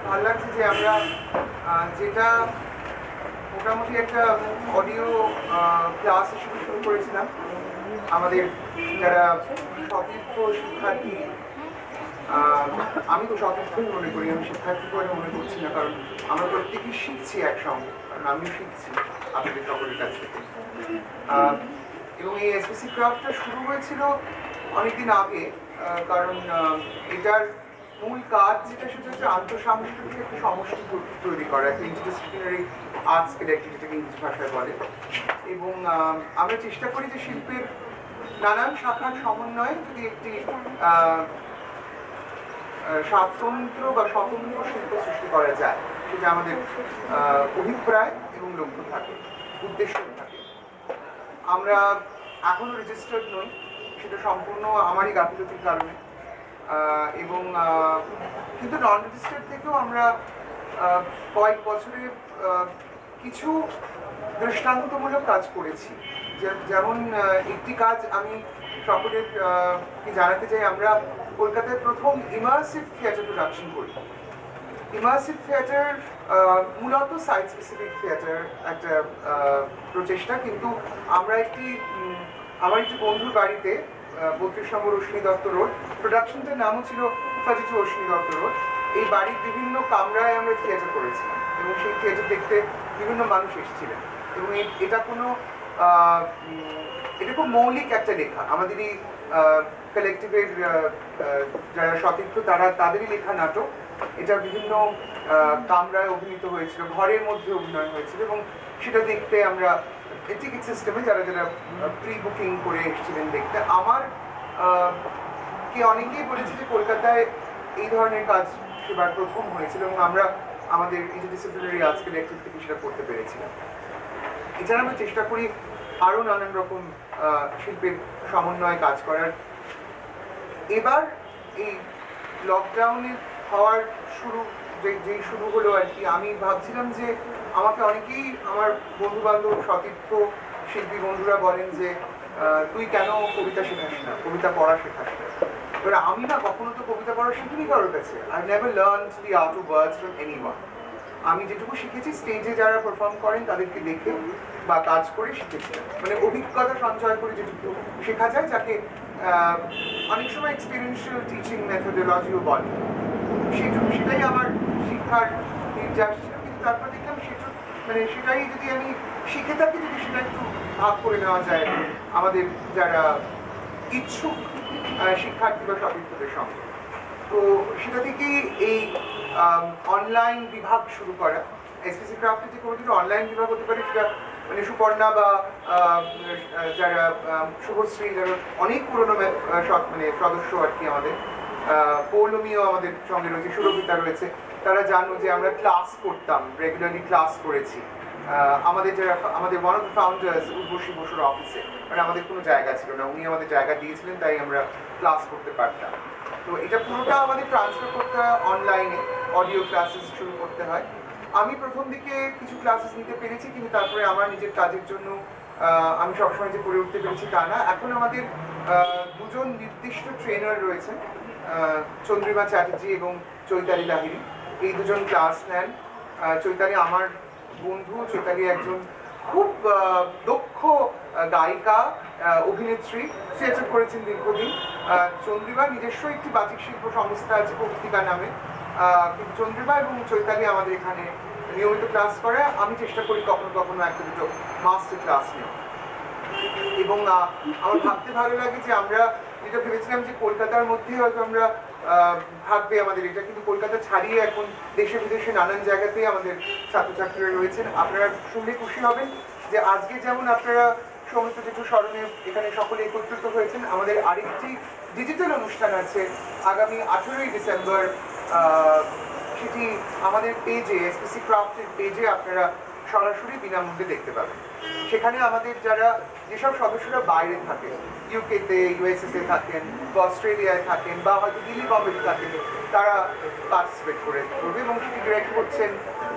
ভালো লাগছে যে আমরা যেটা মোটামুটি একটা অডিও ক্লাস হিসেবে শুরু করেছিলাম আমাদের যারা সতীর্থ শিক্ষার্থী, আমি তো সতীর্থই মনে করি, আমি শিক্ষার্থী করে মনে করছি না, কারণ আমরা প্রত্যেকেই শিখছি একসঙ্গে, কারণ আমিও শিখছি আপনাদের সকলের কাছ থেকে। এবং এই এসপিসি ক্রাফটটা শুরু হয়েছিল অনেকদিন আগে, কারণ এটার মূল কাজ যেটা সেটা হচ্ছে আন্তঃসাংস্কৃতিক একটা সমষ্টি তৈরি করা, একটা ইন্টারডিসিপ্লিনারি আর্টস কালেক্টিভ, যেটাকে ইংরেজি ভাষায় বলে। এবং আমরা চেষ্টা করি যে শিল্পের নানান শাখার সমন্বয়ে যদি একটি স্বাতন্ত্র বা স্বতন্ত্র শিল্প সৃষ্টি করা যায়, সেটা আমাদের অভিপ্রায় এবং লক্ষ্য থাকে, উদ্দেশ্য থাকে। আমরা এখনো রেজিস্টার্ড নই, সেটা সম্পূর্ণ আমারই গাফিলতির কারণে, এবং কিন্তু নন রেজিস্টার্ড থেকেও আমরা কয়েক বছরে কিছু দৃষ্টান্তমূলক কাজ করেছি। যেমন একটি কাজ আমি সকলের জানাতে চাই, আমরা কলকাতায় প্রথম ইমার্সিভ থিয়েটার প্রোডাকশন করি। ইমার্সিভ থিয়েটার মূলত সাইট স্পেসিফিক থিয়েটার একটা প্রচেষ্টা, কিন্তু আমরা আমার একটি বন্ধুর বাড়িতে 32 নম্বর অশ্বিনী দত্ত রোড, প্রোডাকশনটার নামও ছিল 32 অশ্বিনী দত্ত রোড, এই বাড়ির বিভিন্ন কামরায় আমরা থিয়েটার করেছিলাম এবং সেই থিয়েটার দেখতে বিভিন্ন মানুষ এসেছিলেন। এবং এটা খুব মৌলিক একটা লেখা, আমাদেরই কালেকটিভের যারা সতীর্থ তাদেরই লেখা নাটক। এটা বিভিন্ন কামরায় অভিনীত হয়েছিল, ঘরের মধ্যে অভিনয় হয়েছিল, এবং সেটা দেখতে আমরা টিকিট সিস্টেমে যারা প্রি বুকিং করে এসেছিলেন দেখতে। আমার অনেকেই বলেছে যে কলকাতায় এই ধরনের কাজ সেবার প্রথম হয়েছিল, এবং আমরা আমাদের ইন্টারডিসিপ্লিনারি আর্টস কালেক্টিভ থেকে সেটা করতে পেরেছিলাম। এছাড়া আমরা চেষ্টা করি আরও নানান রকম শিল্পের সমন্বয়ে কাজ করার। এবার এই লকডাউনে হওয়ার যেই শুরু হলো আর কি, আমি ভাবছিলাম যে আমাকে অনেকেই আমার বন্ধু বান্ধব সতীর্থ শিল্পী বন্ধুরা বলেন যে তুই কেন কবিতা শেখাস না, কবিতা পড়া শেখাস না। এবার আমি না কখনো তো কবিতা পড়া শিখিনি কারোর কাছে। I never learned the art of words from anyone. আমি যেটুকু শিখেছি স্টেজে যারা পারফর্ম করেন তাদেরকে দেখে বা কাজ করে শিখেছি, মানে অভিজ্ঞতা সঞ্চয় করে যেটুকু শেখা যায়, যাকে অনেক সময় এক্সপিরিয়েন্সিয়াল টিচিং মেথোডোলজিও বলে। সেটাই আমার শিক্ষার নির্যাস ছিল। কিন্তু তারপর দেখলাম সেটাই যদি আমি শিখে থাকি, যদি সেটা একটু ভাগ করে নেওয়া যায় আমাদের যারা ইচ্ছুক শিক্ষার্থী বা সতীর্থদের সঙ্গে, তো সেটা থেকেই এই অনলাইন বিভাগ শুরু করা। এসপিসি ক্রাফটে যে কোনো কিছু অনলাইন বিভাগ হতে পারে, সেটা মানে সুপর্ণা বা যারা শুভশ্রী, যারা অনেক পুরনো মানে সদস্য আর কি, আমাদের পৌলমীও আমাদের সঙ্গে রয়েছে, সুরভিতা রয়েছে, তারা জানো যে আমরা ক্লাস করতাম, রেগুলারলি ক্লাস করেছি। আমাদের one of the founders Urvashi বসুর অফিসে, মানে আমাদের কোনো জায়গা ছিল না, উনি আমাদের জায়গা দিয়েছিলেন, তাই আমরা ক্লাস করতে পারতাম। তো এটা পুরোটা আমাদের ট্রান্সফার করতে হয় অনলাইনে, অডিও ক্লাসেস শুরু করতে হয়। আমি প্রথম দিকে কিছু ক্লাসেস নিতে পেরেছি, কিন্তু তারপরে আমার নিজের কাজের জন্য আমি সবসময় যে করে উঠতে পেরেছি তা না। এখন আমাদের দুজন নির্দিষ্ট ট্রেনার রয়েছেন, চন্দ্রিমা চ্যাটার্জি এবং চৈতালি লাহিড়ী। এই দুজন ক্লাস নেন। চৈতালি আমার বন্ধু, চৈতালি একজন খুব দক্ষ গায়িকা, অভিনেত্রী, থিয়েটার করেছেন দীর্ঘদিন। চন্দ্রিমা নিজস্ব একটি বাচিক শিল্প সংস্থা আছে পত্রিকা নামে, কিন্তু চন্দ্রিমা এবং চৈতালি আমাদের এখানে নিয়মিত ক্লাস করে। আমি চেষ্টা করি কখনো কখনো একটা দুটো মাস্টার ক্লাস নেওয়া। এবং আমার ভাবতে ভালো লাগে যে আমরা যেটা ভেবেছিলাম যে কলকাতার মধ্যে হয়তো আমরা ভাববে আমাদের এটা, কিন্তু কলকাতা ছাড়িয়ে এখন দেশে বিদেশে নানান জায়গাতেই আমাদের ছাত্রছাত্রীরা রয়েছেন। আপনারা শুনলে খুশি হবেন যে আজকে যেমন আপনারা সমস্ত কিছু স্মরণে এখানে সকলে একত্রিত হয়েছেন, আমাদের আরেকটি ডিজিটাল অনুষ্ঠান আছে আগামী 18ই ডিসেম্বর। সেটি আমাদের পেজে, এসপিসি ক্রাফটের পেজে আপনারা সরাসরি বিনামূল্যে দেখতে পাবেন। সেখানে আমাদের যেসব সদস্যরা বাইরে থাকেন, ইউকেতে, ইউএসএতে থাকেন, বা অস্ট্রেলিয়ায় থাকেন, বা হয়তো দিল্লি বম্বেতে থাকেন, তারা পার্টিসিপেট করবে, এবং সেটি ডিরেক্ট করছেন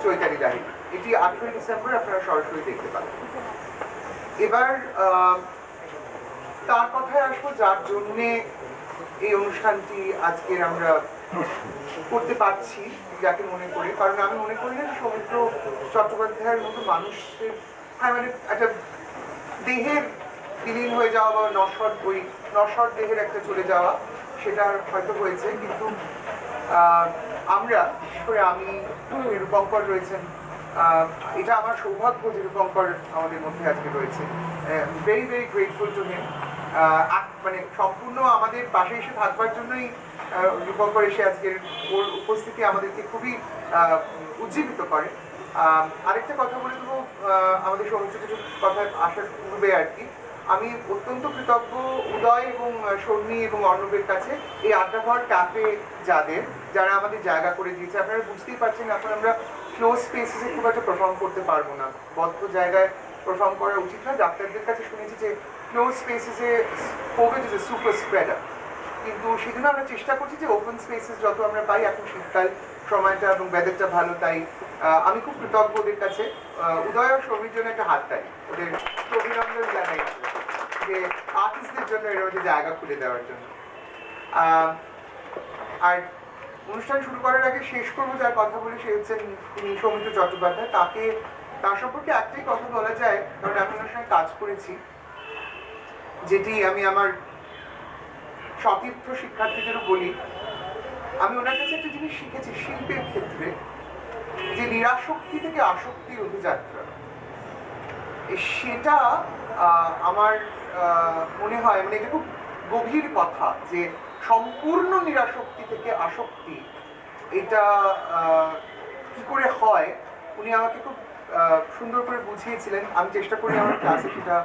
চৈতালি লাহিড়ী। এটি 18ই ডিসেম্বর আপনারা সরাসরি দেখতে পাবেন। এবার তার কথায় আসবো যার জন্যে এই অনুষ্ঠানটি আজকের আমরা করতে পারছি, যাকে মনে করি, কারণ আমি মনে করি না সৌমিত্র চট্টোপাধ্যায়ের মতো মানুষের মানে একটা দেহের বিলীন হয়ে যাওয়া বা নশ্বর দেহের একটা চলে যাওয়া সেটা হয়তো হয়েছে, কিন্তু আমরা বিশেষ করে আমি, রূপঙ্কর রয়েছেন, এটা আমার সৌভাগ্য যে রূপঙ্কর আমাদের মধ্যে আজকে রয়েছে। ভেরি ভেরি গ্রেটফুল টু হিম, মানে সম্পূর্ণ আমাদের পাশে এসে থাকবার জন্যই রূপঙ্কর এসে আজকের ওর উপস্থিতি আমাদেরকে খুবই উজ্জীবিত করে। আরেকটা কথা বলে দেবো আমাদের সমস্ত কিছু কথা আসার পূর্বে আর কি, আমি অত্যন্ত কৃতজ্ঞ উদয় এবং শর্মী এবং অর্ণবের কাছে এই আড্ডাঘর ক্যাফে যারা আমাদের জায়গা করে দিয়েছে। আপনারা বুঝতেই পারছেন এখন আমরা ক্লোজ স্পেসে খুব একটা পারফর্ম করতে পারবো না, বদ্ধ জায়গায় পারফর্ম করা উচিত না। ডাক্তারদের কাছে শুনেছি যে ক্লোজ স্পেসেসে COVID is a super spreader, কিন্তু সেজন্য আমরা চেষ্টা করছি যে ওপেন স্পেসেস যত আমরা পাই, এখন শীতকাল সময়টা এবং ওয়েদারটা ভালো, তাই আমি খুব কৃতজ্ঞ ওদের কাছে। উদয় আর শর্মীর জন্য একটা হাত তালি, ওদের অভিনন্দন জানাই যে আর্টিস্টদের জন্য এর মধ্যে জায়গা খুলে দেওয়ার জন্য। আর অনুষ্ঠান শুরু করার আগে শেষ করবো যার কথা বলে, সে হচ্ছেন তিনি সৌমিত্র চট্টোপাধ্যায়। তার সম্পর্কে একটাই কথা বলা যায়, কারণ আমি ওনার সঙ্গে কাজ করেছি, যেটি আমি আমার সতীর্থ শিক্ষার্থীদেরও বলি। আমি ওনার কাছে একটা জিনিস শিখেছি শিল্পের ক্ষেত্রে, যে নিরাসক্তি থেকে আসক্তির অভিযাত্রা, সেটা আমার মনে হয়, মানে এটা খুব গভীর কথা, যে সম্পূর্ণ নিরাসক্তি থেকে আসক্তি এটা কি করে হয় উনি আমাকে খুব সুন্দর করে বুঝিয়েছিলেন। আমি চেষ্টা করি আমার ক্লাসে সেটা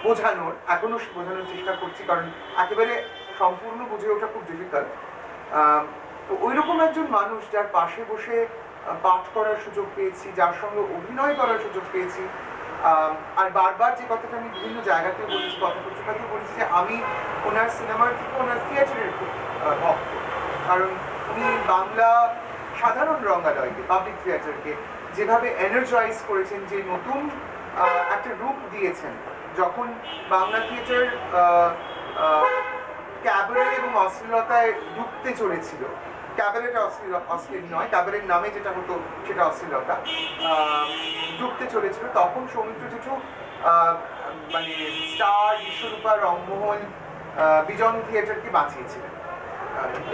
বোঝানোর, এখনো বোঝানোর চেষ্টা করছি, কারণ একেবারে সম্পূর্ণ বুঝে ওঠা খুব ডিফিকাল্ট। তো ওই রকম একজন মানুষ যার পাশে বসে পাঠ করার সুযোগ পেয়েছি, যার সঙ্গে অভিনয় করার সুযোগ পেয়েছি, আর বারবার যে কথাটা আমি বিভিন্ন জায়গাতে বলেছি, কথাপত্রিকাতেও বলেছি, যে আমি ওনার সিনেমার থেকে ওনার থিয়েটারের খুব ভক্ত, কারণ উনি বাংলা সাধারণ রঙ্গালয়কে, পাবলিক থিয়েটারকে যেভাবে এনার্জাইজ করেছেন, যে নতুন একটা রূপ দিয়েছেন। যখন বাংলা থিয়েটার ক্যাবারে এবং অশ্লীলতায় ডুবতে চলেছিল, ক্যাবারেটা অশ্লীল নয়, ক্যাবারের নামে যেটা হতো সেটা অশ্লীলতা, ডুবতে চলেছিল, তখন সৌমিত্র জেঠু মানে স্টার, বিশ্বরূপা, রংমোহন, বিজন থিয়েটারকে বাঁচিয়েছিলেন।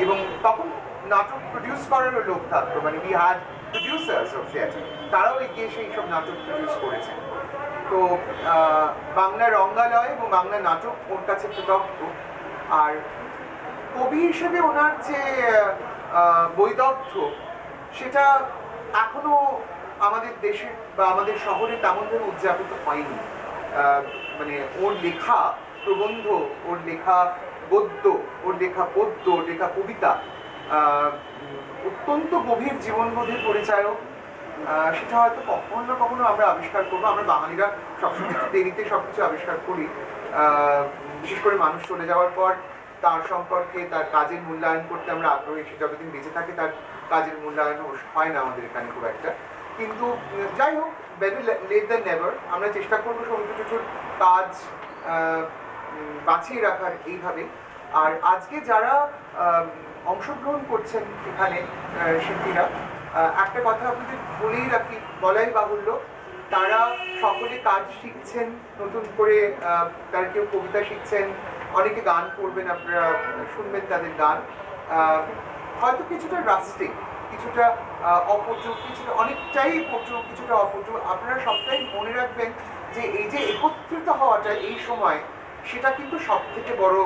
এবং তখন নাটক প্রডিউস করারও লোক থাকতো, মানে we had producers of theatre, তারাও এগিয়ে সেই সব নাটক প্রডিউস করেছেন। তো বাংলা রঙ্গালয় এবং বাংলা নাটক ওর কাছে কৃতজ্ঞ। আর কবি হিসেবে ওনার যে বৈদগ্ধ্য, সেটা এখনো আমাদের দেশে বা আমাদের শহরে তেমনভাবে উদযাপিত হয়নি। মানে ওর লেখা প্রবন্ধ, ওর লেখা গদ্য, ওর লেখা পদ্য, ওর লেখা কবিতা অত্যন্ত গভীর জীবনবোধের পরিচায়ক। সেটা হয়তো কখনো না কখনো আমরা আবিষ্কার করবো। আমরা বাঙালিরা সবসময় দেরিতে সবকিছু আবিষ্কার করি, বিশেষ করে মানুষ চলে যাওয়ার পর তার সম্পর্কে, তার কাজের মূল্যায়ন করতে আমরা আগ্রহী। সে যতদিন বেঁচে থাকে তার কাজের মূল্যায়ন হয় না আমাদের এখানে খুব একটা, কিন্তু যাই হোক, বেটার লেট দ্যান নেভার। আমরা চেষ্টা করবো সৌমিত্র জেঠুর কাজ বাঁচিয়ে রাখার এইভাবে। আর আজকে যারা অংশগ্রহণ করছেন এখানে শিল্পীরা, একটা কথা আপনাদের বলেই রাখি, বলাই বাহুল্য, তারা সকলে কাজ শিখছেন নতুন করে। তারা কেউ কবিতা শিখছেন, অনেকে গান করবেন, আপনারা শুনবেন তাদের গান। হয়তো কিছুটা রাস্টিক, কিছুটা অপটু, কিছুটা অনেকটাই পটু, কিছুটা অপটু। আপনারা সবটাই মনে রাখবেন যে এই যে একত্রিত হওয়াটা এই সময়, সেটা কিন্তু সব থেকে বড়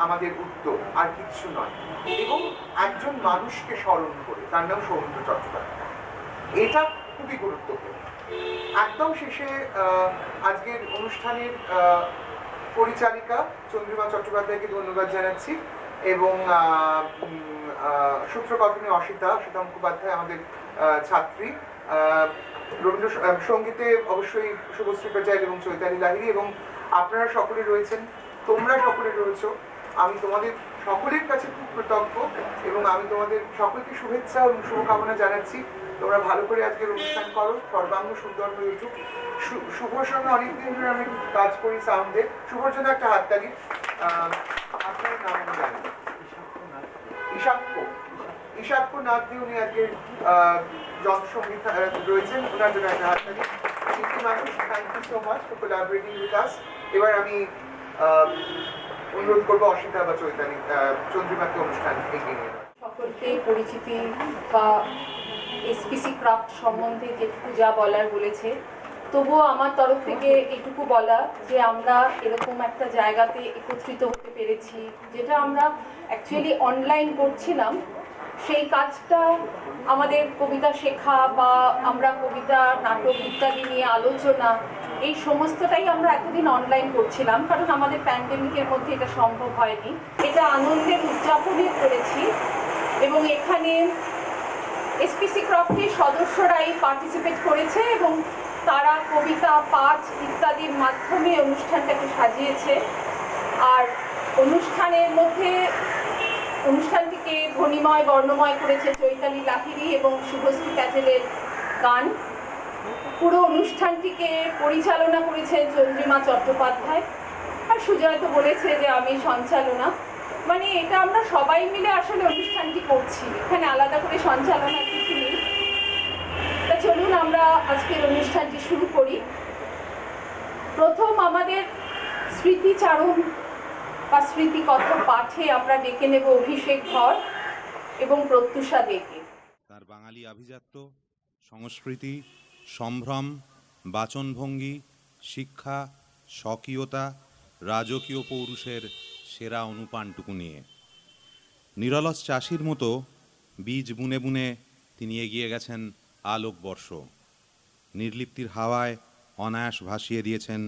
আমাদের উদ্যোগ, আর কিচ্ছু নয়। এবং একজন মানুষকে স্মরণ করে, তার নাম সৌমিত্র চট্টোপাধ্যায়, এটা খুবই গুরুত্বপূর্ণ। একদম শেষে আজকের অনুষ্ঠানের পরিচালিকা চন্দ্রিমা চট্টোপাধ্যায়কে ধন্যবাদ জানাচ্ছি, এবং সূত্রকথনে অসিতা মুখোপাধ্যায় আমাদের ছাত্রী, রবীন্দ্রসঙ্গীতে অবশ্যই শুভশ্রী পেটেল এবং চৈতালি লাহিড়ী, এবং আপনারা সকলে রয়েছেন, তোমরা সকলে রয়েছো। আমি তোমাদের সকলের কাছে খুব কৃতজ্ঞ, এবং আমি তোমাদের সকলকে শুভেচ্ছা এবং শুভকামনা জানাচ্ছি। তোমরা ভালো করে আজকের অনুষ্ঠান করো, সর্বাঙ্গ সুন্দর হয়ে উঠুক। শুভর সঙ্গে অনেকদিন ধরে আমি কাজ করি সাউন্ডে, শুভর জন্য একটা হাততালি। আপনার নাম জানি। বিষাক্ত নাক দিয়ে উনি আজকের যন্ত্রসঙ্গীত রয়েছেন, ওনার জন্য একটা হাততালি। কিন্তু মানুষ, thank you so much for collaborating with us. এবার আমি অনুরোধ করবো অসিতা বা চন্দ্রিমাকে অনুষ্ঠান এগিয়ে নিয়ে যাওয়ার। সকলকে পরিচিতি বা এসপিসি ক্রাফট সম্বন্ধে যেটুকু যা বলার বলেছে, তবুও আমার তরফ থেকে এটুকু বলা যে আমরা এরকম একটা জায়গাতে একত্রিত হতে পেরেছি, যেটা আমরা অ্যাকচুয়ালি অনলাইন করছিলাম। সেই কাজটা আমাদের কবিতা শেখা বা আমরা কবিতা, নাটক ইত্যাদি নিয়ে আলোচনা, এই সমস্তটাই আমরা এতদিন অনলাইন করছিলাম, কারণ আমাদের প্যান্ডেমিকের মধ্যে এটা সম্ভব হয়নি। এটা আনন্দের উদযাপনে করেছি এবং এখানে এসপিসি ক্রাফটের সদস্যরাই পার্টিসিপেট করেছে এবং তারা কবিতা, পাঠ ইত্যাদির মাধ্যমে অনুষ্ঠানটাকে সাজিয়েছে। আর অনুষ্ঠানের মধ্যে অনুষ্ঠানটিকে ধ্বনিময়, বর্ণময় করেছে চৈতালি লাহিড়ী এবং শুভশ্রী প্যাটেলের গান। পুরো অনুষ্ঠানটিকে পরিচালনা করেছেন চন্দ্রিমা চট্টোপাধ্যায়। আর সুজয় তো বলেছে যে আমি সঞ্চালনা, মানে এটা আমরা সবাই মিলে আসলে অনুষ্ঠানটি করছি, এখানে আলাদা করে সঞ্চালনা কিছু নেই। তা চলুন আমরা আজকের অনুষ্ঠানটি শুরু করি। প্রথম আমাদের স্মৃতিচারণ বা স্মৃতিকথা পাঠে আমরা ডেকে নেব অভিষেক ধর এবং প্রত্যুষা দেকে। তার বাঙালি আভিজাত্য, সংস্কৃতি, সম্ভ্রম, বাচনভঙ্গি, শিক্ষা, স্বকীয়তা, রাজকীয় পৌরুষের সেরা অনুপানটুকু নিয়ে নিরলস চাষির মতো বীজ বুনে বুনে তিনি এগিয়ে গেছেন আলোকবর্ষ। নির্লিপ্তির হাওয়ায় অনায়াস ভাসিয়ে দিয়েছেন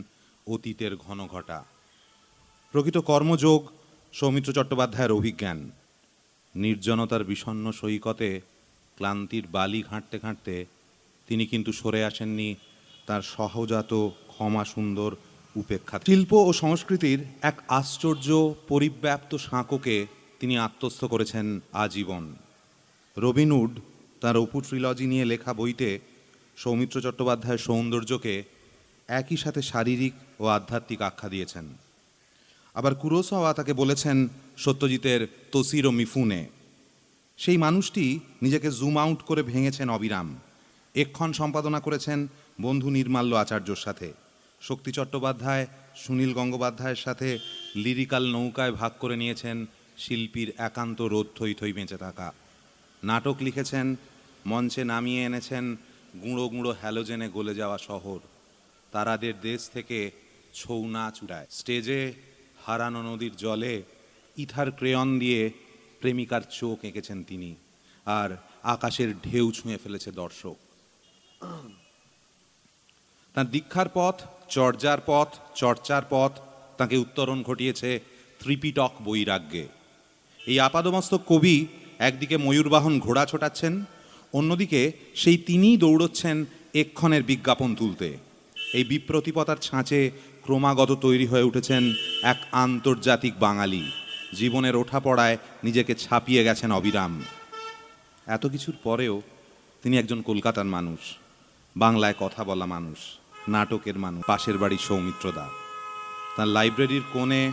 অতীতের ঘনঘটা। প্রকৃত কর্মযোগ সৌমিত্র চট্টোপাধ্যায়ের অভিজ্ঞান। নির্জনতার বিষণ্ণ সৈকতে ক্লান্তির বালি ঘাঁটতে ঘাঁটতে তিনি কিন্তু সরে আসেননি তার সহজাত ক্ষমা সুন্দর উপেক্ষা। শিল্প ও সংস্কৃতির এক আশ্চর্য পরিব্যাপ্ত সাঁকোকে তিনি আত্মস্থ করেছেন আজীবন। রবিনহুড তার অপু ট্রিলজি নিয়ে লেখা বইতে সৌমিত্র চট্টোপাধ্যায়ের সৌন্দর্যকে একই সাথে শারীরিক ও আধ্যাত্মিক আখ্যা দিয়েছেন। আবার কুরোসাওয়া তাকে বলেছেন সত্যজিতের তসিরো মিফুনে। সেই মানুষটি নিজেকে জুম আউট করে ভেঙেছেন অবিরাম। এক্ষণ সম্পাদনা করেছেন বন্ধু নির্মাল্য আচার্যর সাথে। শক্তি চট্টোপাধ্যায় সুনীল গঙ্গোপাধ্যায়ের সাথে লিরিক্যাল নৌকায় ভাগ করে নিয়েছেন শিল্পীর একান্ত রোদ থই থই বেঁচে থাকা। নাটক লিখেছেন, মঞ্চে নামিয়ে এনেছেন গুঁড়ো গুঁড়ো হ্যালোজেনে গলে যাওয়া শহর। তারাদের দেশ থেকে ছৌ নাচ উড়ায়। স্টেজে হারানো নদীর জলে ইথার ক্রেয়ন দিয়ে প্রেমিকার চোখ এঁকেছেন তিনি, আর আকাশের ঢেউ ছুঁয়ে ফেলেছে দর্শক। তার দীক্ষার পথ, চর্চার পথ তাকে উত্তরণ ঘটিয়েছে ত্রিপিটক বৈরাগ্যে। এই আপাদমস্তক কবি একদিকে ময়ূরবাহন ঘোড়া ছোটাচ্ছেন, অন্যদিকে সেই তিনিই দৌড়চ্ছেন এক্ষণের বিজ্ঞাপন তুলতে। এই বিপ্রতিপতার ছাঁচে ক্রমাগত তৈরি হয়ে উঠেছেন এক আন্তর্জাতিক বাঙালি। জীবনের ওঠাপড়ায় নিজেকে ছাপিয়ে গেছেন অবিরাম। এত কিছুর পরেও তিনি একজন কলকাতার মানুষ, বাংলায় কথা বলা মানুষ, নাটকের মানুষ। পাশের বাড়ি সৌমিত্রদা তার লাইব্রেরির কোণে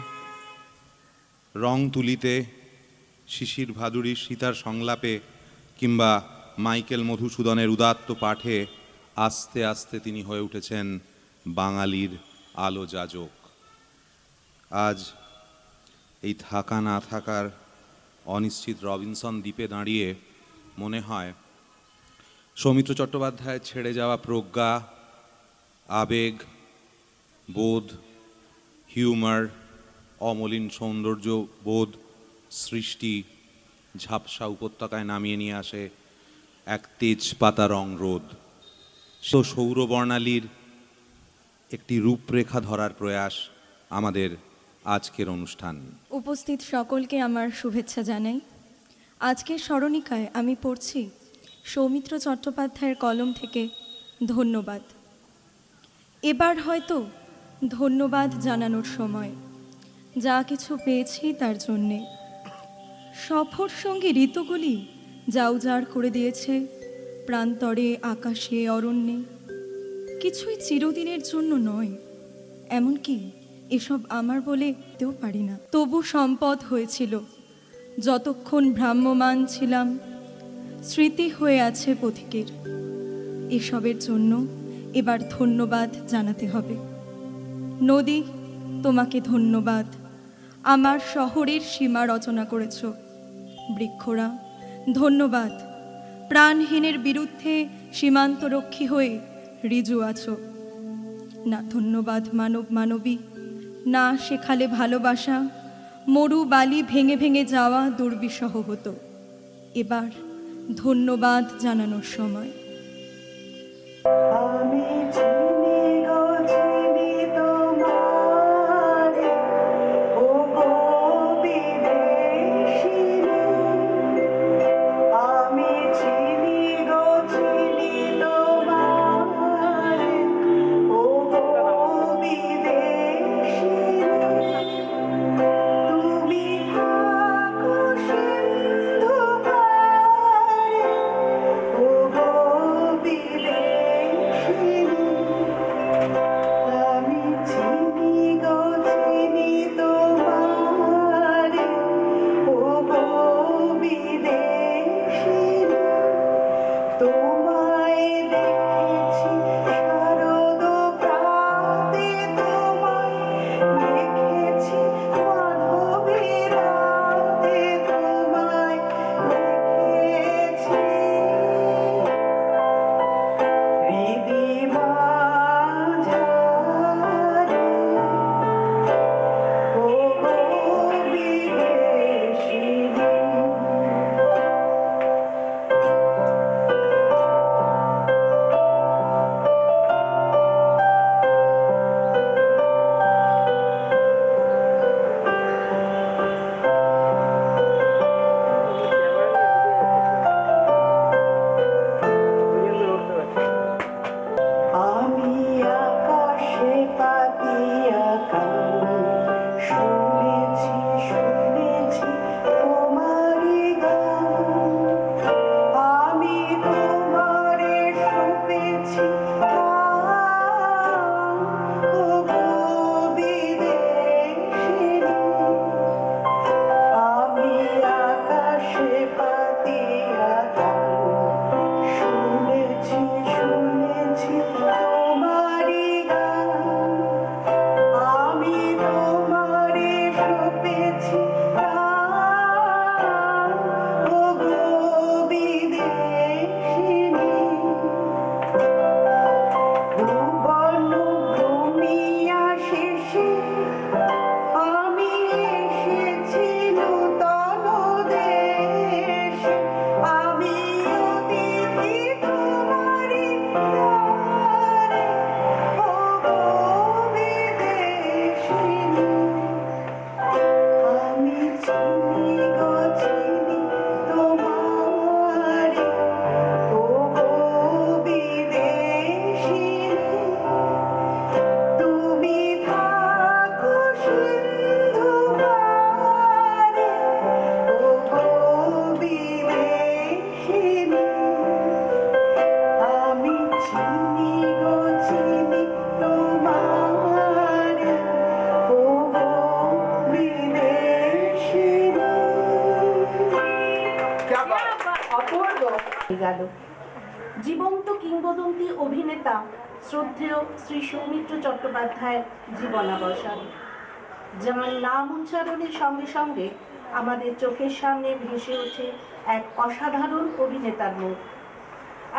রং তুলিতে, শিশির ভাদুড়ির সীতার সংলাপে কিংবা মাইকেল মধুসূদনের উদাত্ত পাঠে আস্তে আস্তে তিনি হয়ে উঠেছেন বাঙালির আলো যাজক। আজ এই থাকা না থাকার অনিশ্চিত রবিনসন দ্বীপে দাঁড়িয়ে মনে হয় সৌমিত্র চট্টোপাধ্যায়ের ছেড়ে যাওয়া প্রজ্ঞা, আবেগ, বোধ, হিউমার, অমলিন সৌন্দর্য বোধ, সৃষ্টি ঝাপসা উপত্যকায় নামিয়ে নিয়ে আসে এক তেজপাতা রং রোদ। সৌরবর্ণালীর একটি রূপরেখা ধরার প্রয়াস আমাদের আজকের অনুষ্ঠান। উপস্থিত সকলকে আমার শুভেচ্ছা জানাই। আজকের স্মরণিকায় আমি পড়ছি সৌমিত্র চট্টোপাধ্যায়ের কলম থেকে ধন্যবাদ। এবার হয়তো ধন্যবাদ জানানোর সময়। যা কিছু পেয়েছি তার জন্যে। সফর সঙ্গী ঋতুগুলি যা উজাড় করে দিয়েছে প্রান্তরে, আকাশে, অরণ্যে, কিছুই চিরদিনের জন্য নয়। এমনকি এসব আমার বলেতেও পারি না। তবু সম্পদ হয়েছিল। যতক্ষণ ভ্রাম্যমান ছিলাম স্মৃতি হয়ে আছে পথিকের। এসবের জন্য এবার ধন্যবাদ জানাতে হবে। নদী, তোমাকে ধন্যবাদ, আমার শহরের সীমা রচনা করেছ। বৃক্ষরা, ধন্যবাদ, প্রাণহীনের বিরুদ্ধে সীমান্তরক্ষী হয়ে ঋজু আছো। না ধন্যবাদ মানব মানবী, না শেখালে ভালোবাসা, মরু বালি ভেঙে ভেঙে যাওয়া দুর্বিষহ হতো। এবার ধন্যবাদ জানানোর সময়। আমি চিনি গো চিনি তোমারে, ও গো বিদেশিনী। আমি চিনি গো চিনি তোমারে, ও গো বিদেশিনী। তুমি থাকো সিন্ধু পারে, ও গো বিদেশিনী। আমি চিনি গো চিনি তোমারে, ও গো বিদেশিনী। তোমায় দেখেছি শারদ প্রাতে, তোমায় দেখেছি মাধবী রাতে, তোমায় দেখেছি হৃদি মাঝারে, ও গো বিদেশিনী। আমি আকাশে পাতিয়া গান, শুনেছি শুনেছি তোমারই গান। আমি তোমারে শুনেছি গান, ও গো বিদেশিনী। আমি আকাশে পাতিয়া গান, শুনেছি শুনেছি তোমারই গান। আমি তোমারে শুনেছি গান, ও গো বিদেশিনী। ভুবন ভূমিয়া শেষে আমি এসেছি নূতন দেশে। আমি অতিথি তোমারই দ্বারে, ও গো বিদেশিনী। আমি চিনি গো চিনি তোমারে, ও গো বিদেশিনী। তুমি থাকো সিন্ধু পারে, ও গো বিদেশিনী। আমি চিনি গো চিনি তোমারে, ও গো বিদেশিনী। क्या बात! অপূর্ব। গেল জীবন্ত কিংবদন্তি অভিনেতা শ্রদ্ধেয় শ্রী সৌমিত্র চট্টোপাধ্যায়ের জীবনাবসান, যার নাম উচ্চারণের সঙ্গে সঙ্গে আমাদের চোখের সামনে ভেসে ওঠে এক অসাধারণ অভিনেতার মুখ।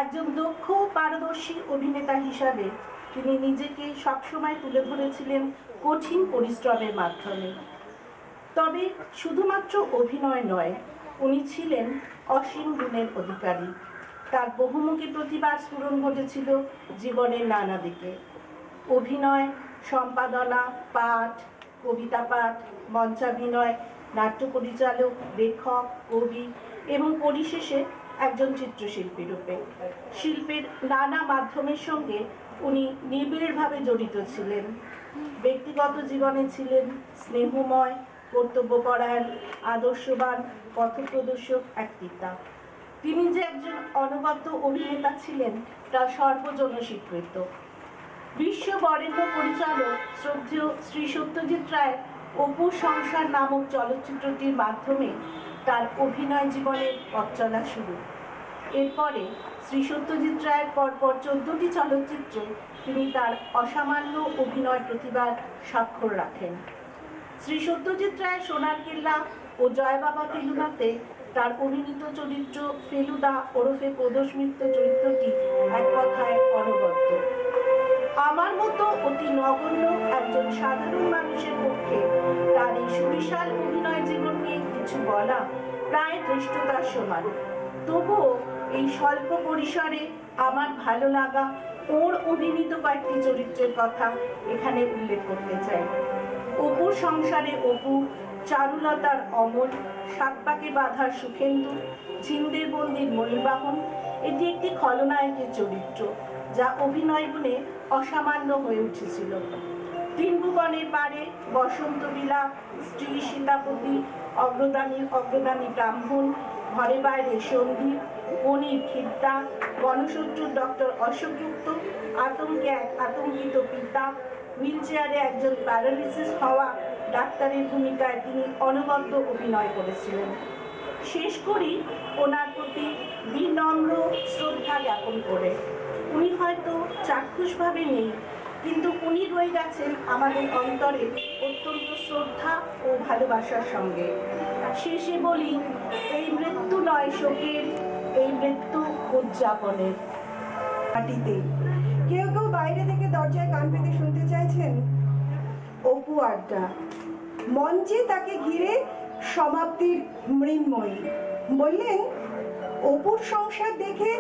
একজন দক্ষ পারদর্শী অভিনেতা হিসাবে তিনি নিজেকে সবসময় তুলে ধরেছিলেন কঠিন পরিশ্রমের মাধ্যমে। তবে শুধুমাত্র অভিনয় নয়, উনি ছিলেন অসীম গুণের অধিকারী। তার বহুমুখী প্রতিভার স্ফুরণ ঘটেছিল জীবনের নানা দিকে। অভিনয়, সম্পাদনা, পাঠ, কবিতা পাঠ, মঞ্চাভিনয়, নাট্য পরিচালক, লেখক, কবি এবং পরিশেষে একজন চিত্রশিল্পী রূপে শিল্পের নানা মাধ্যমের সঙ্গে উনি নিবিড়ভাবে জড়িত ছিলেন। ব্যক্তিগত জীবনে ছিলেন স্নেহময়, কর্তব্যপরায়ণ, আদর্শবান, পথপ্রদর্শক এক পিতা। তিনি যে একজন অনবদ্য অভিনেতা ছিলেন তা সর্বজন স্বীকৃত। বিশ্ব বরেণ্য পরিচালক শ্রদ্ধেয় শ্রী সত্যজিৎ রায়ের অপু সংসার নামক চলচ্চিত্রটির মাধ্যমে তার অভিনয় জীবনের পথ চলা শুরু। এরপরে শ্রী সত্যজিৎ রায়ের পরপর 14টি চলচ্চিত্রে তিনি তার অসামান্য অভিনয় প্রতিভার স্বাক্ষর রাখেন। শ্রী সত্যজিৎ রায়ের সোনার কেল্লা ও জয় বাবা ফেলুদাতে তার অভিনীত চরিত্র ফেলুদা ওরফে প্রদোষ মিত্র চরিত্রটি এক কথায় অনবদ্য। আমার মতো অতি নগণ্য একজন সাধারণ মানুষের পক্ষে তার এই সুবিশাল অভিনয় জীবন নিয়ে কিছু বলা প্রায় ধৃষ্টতার সমান। তবুও এই স্বল্প পরিসরে আমার ভালো লাগা ওর অভিনীত কয়েকটি চরিত্রের কথা এখানে উল্লেখ করতে চাই। অপুর সংসারে অপু, চারুলতার অমল, সাতপাকে বাঁধার সুখেন্দু, ঝিন্দের বন্দির ময়ূরবাহন এটি একটি খলনায়কের চরিত্র যা অভিনয় গুণে অসামান্য হয়ে উঠেছিল। তিনভুবনের পারে, বসন্ত বিলাপ, স্ত্রী সীতাপতি, অগ্রদানী ব্রাহ্মণ, ঘরে বাইরে সন্দীপ, বনির খিদ্দা, গণশত্রুর ডক্টর অশোকগুপ্ত, আতঙ্কে এক আতঙ্কিত পিতা, হুইল চেয়ারে একজন প্যারালিসিস হওয়া ডাক্তারের ভূমিকায় তিনি অনবদ্য অভিনয় করেছিলেন। শেষ করি ওনার প্রতি বিনম্র শ্রদ্ধা জ্ঞাপন করে। উনি হয়তো চাক্ষুষভাবে নেই, কিন্তু উনি রয়ে গেছেন আমাদের অন্তরে অত্যন্ত শ্রদ্ধা ও ভালোবাসার সঙ্গে। শেষে বলি, এই মৃত্যু নয় শোকের, এই মৃত্যু উদযাপনের। মাটিতে কেউ কেউ বাইরে থেকে দরজায় কান পেতে শুনতে চাইছেন অপু আড্ডা। মঞ্চে তাকে ঘিরে সমাপ্তির মৃন্ময়ী বললেন, অপুর সংসার দেখে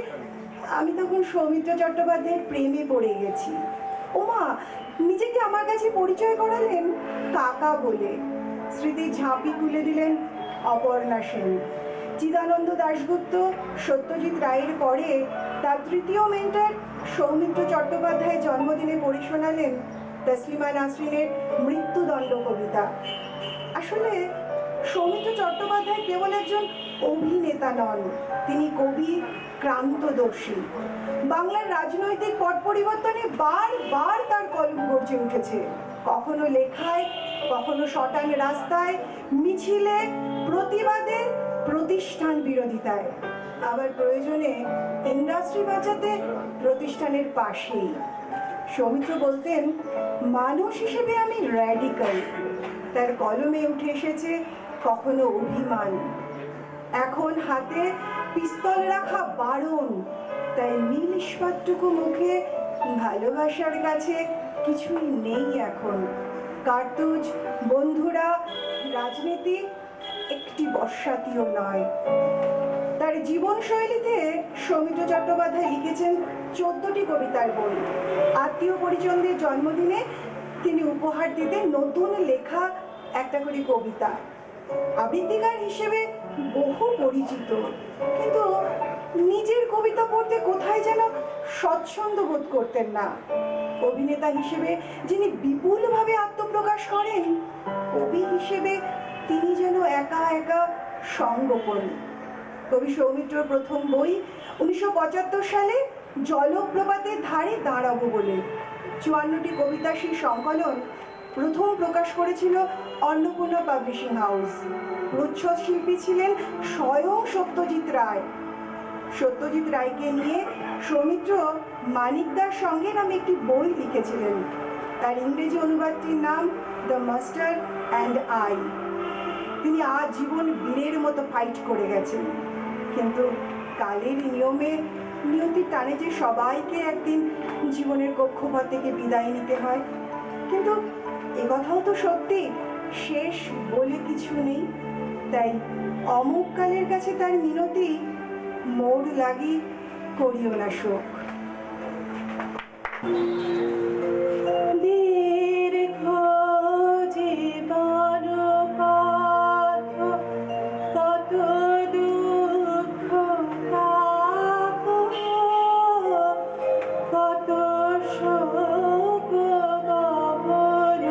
আমি তখন সৌমিত্র চট্টোপাধ্যায়ের প্রেমে পড়ে গেছি। ওমা, নিজেকে আমার কাছে পরিচয় করালেন কাকা বলে। স্মৃতির ঝাঁপি খুলে দিলেন অপর্ণা সেন। চিদানন্দ দাশগুপ্ত সত্যজিৎ রায়ের পরে তার তৃতীয় মেন্টর সৌমিত্র চট্টোপাধ্যায় জন্মদিনে পড়ে শোনালেন তসলিমা নাসরিনের মৃত্যুদণ্ড কবিতা। আসলে সৌমিত্র চট্টোপাধ্যায় কেবল একজন অভিনেতা নন, তিনি কবি, ক্রান্তদর্শী। বাংলার রাজনৈতিক পট পরিবর্তনে বারবার তার কলম গর্জে উঠেছে, কখনো লেখায়, কখনো শটান রাস্তায়, মিছিলে, প্রতিবাদে, প্রতিষ্ঠান বিরোধিতায়, আবার প্রয়োজনে ইন্ডাস্ট্রি বাঁচাতে প্রতিষ্ঠানের পাশেই। সৌমিত্র বলতেন, মানুষ হিসেবে আমি র্যাডিক্যাল। তার কলমে উঠে এসেছে কখনো অভিমান, এখন হাতে পিস্তল রাখা বারণ। তাই নীল ইস্পাতটুকু মুখে, ভালোবাসার কাছে কিছুই নেই এখন। কার্তুজ, বন্ধুরা, রাজনীতি একটি বর্ষাতিও নয়। তার জীবনশৈলীতে সৌমিত্র চট্টোপাধ্যায় লিখেছেন 14টি কবিতার বই। আত্মীয় পরিজনদের জন্মদিনে তিনি উপহার দিতেন নতুন লেখা একটা করে কবিতা। আবৃত্তিকার হিসেবে বহু পরিচিত, কিন্তু নিজের কবিতা পড়তে কোথায় যেন স্বচ্ছন্দ বোধ করতেন না। অভিনেতা হিসেবে যিনি বিপুলভাবে আত্মপ্রকাশ করেন, কবি হিসেবে তিনি যেন একা একা সঙ্গোপন। কবি সৌমিত্রর প্রথম বই 1975 সালে জলপ্রপাতের ধারে দাঁড়াবো বলে। 54টি কবিতা সেই সংকলন প্রথম প্রকাশ করেছিল অন্নপূর্ণা পাবলিশিং হাউস। প্রচ্ছদ শিল্পী ছিলেন স্বয়ং সত্যজিৎ রায়। সত্যজিৎ রায়কে নিয়ে সৌমিত্র মানিকদার সঙ্গে নামে একটি বই লিখেছিলেন। তার ইংরেজি অনুবাদটির নাম দ্য মাস্টার অ্যান্ড আই। তিনি আজীবন বীরের মতো ফাইট করে গেছেন, কিন্তু কালের নিয়মে, নিয়তির টানে যে সবাইকে একদিন জীবনের কক্ষপথ থেকে বিদায় নিতে হয়। কিন্তু একথাও তো সত্যি, শেষ বলে কিছু নেই। তাই অমুক কালের কাছে তার মিনতি, মোর লাগি করিও না শোক। দীর্ঘ জীবন পথ, কত দুঃখ তাপ, কত শোক গহন,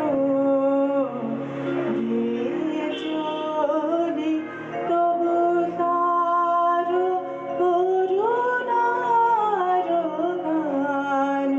গিয়ে চলি তবু তার করুণার গান।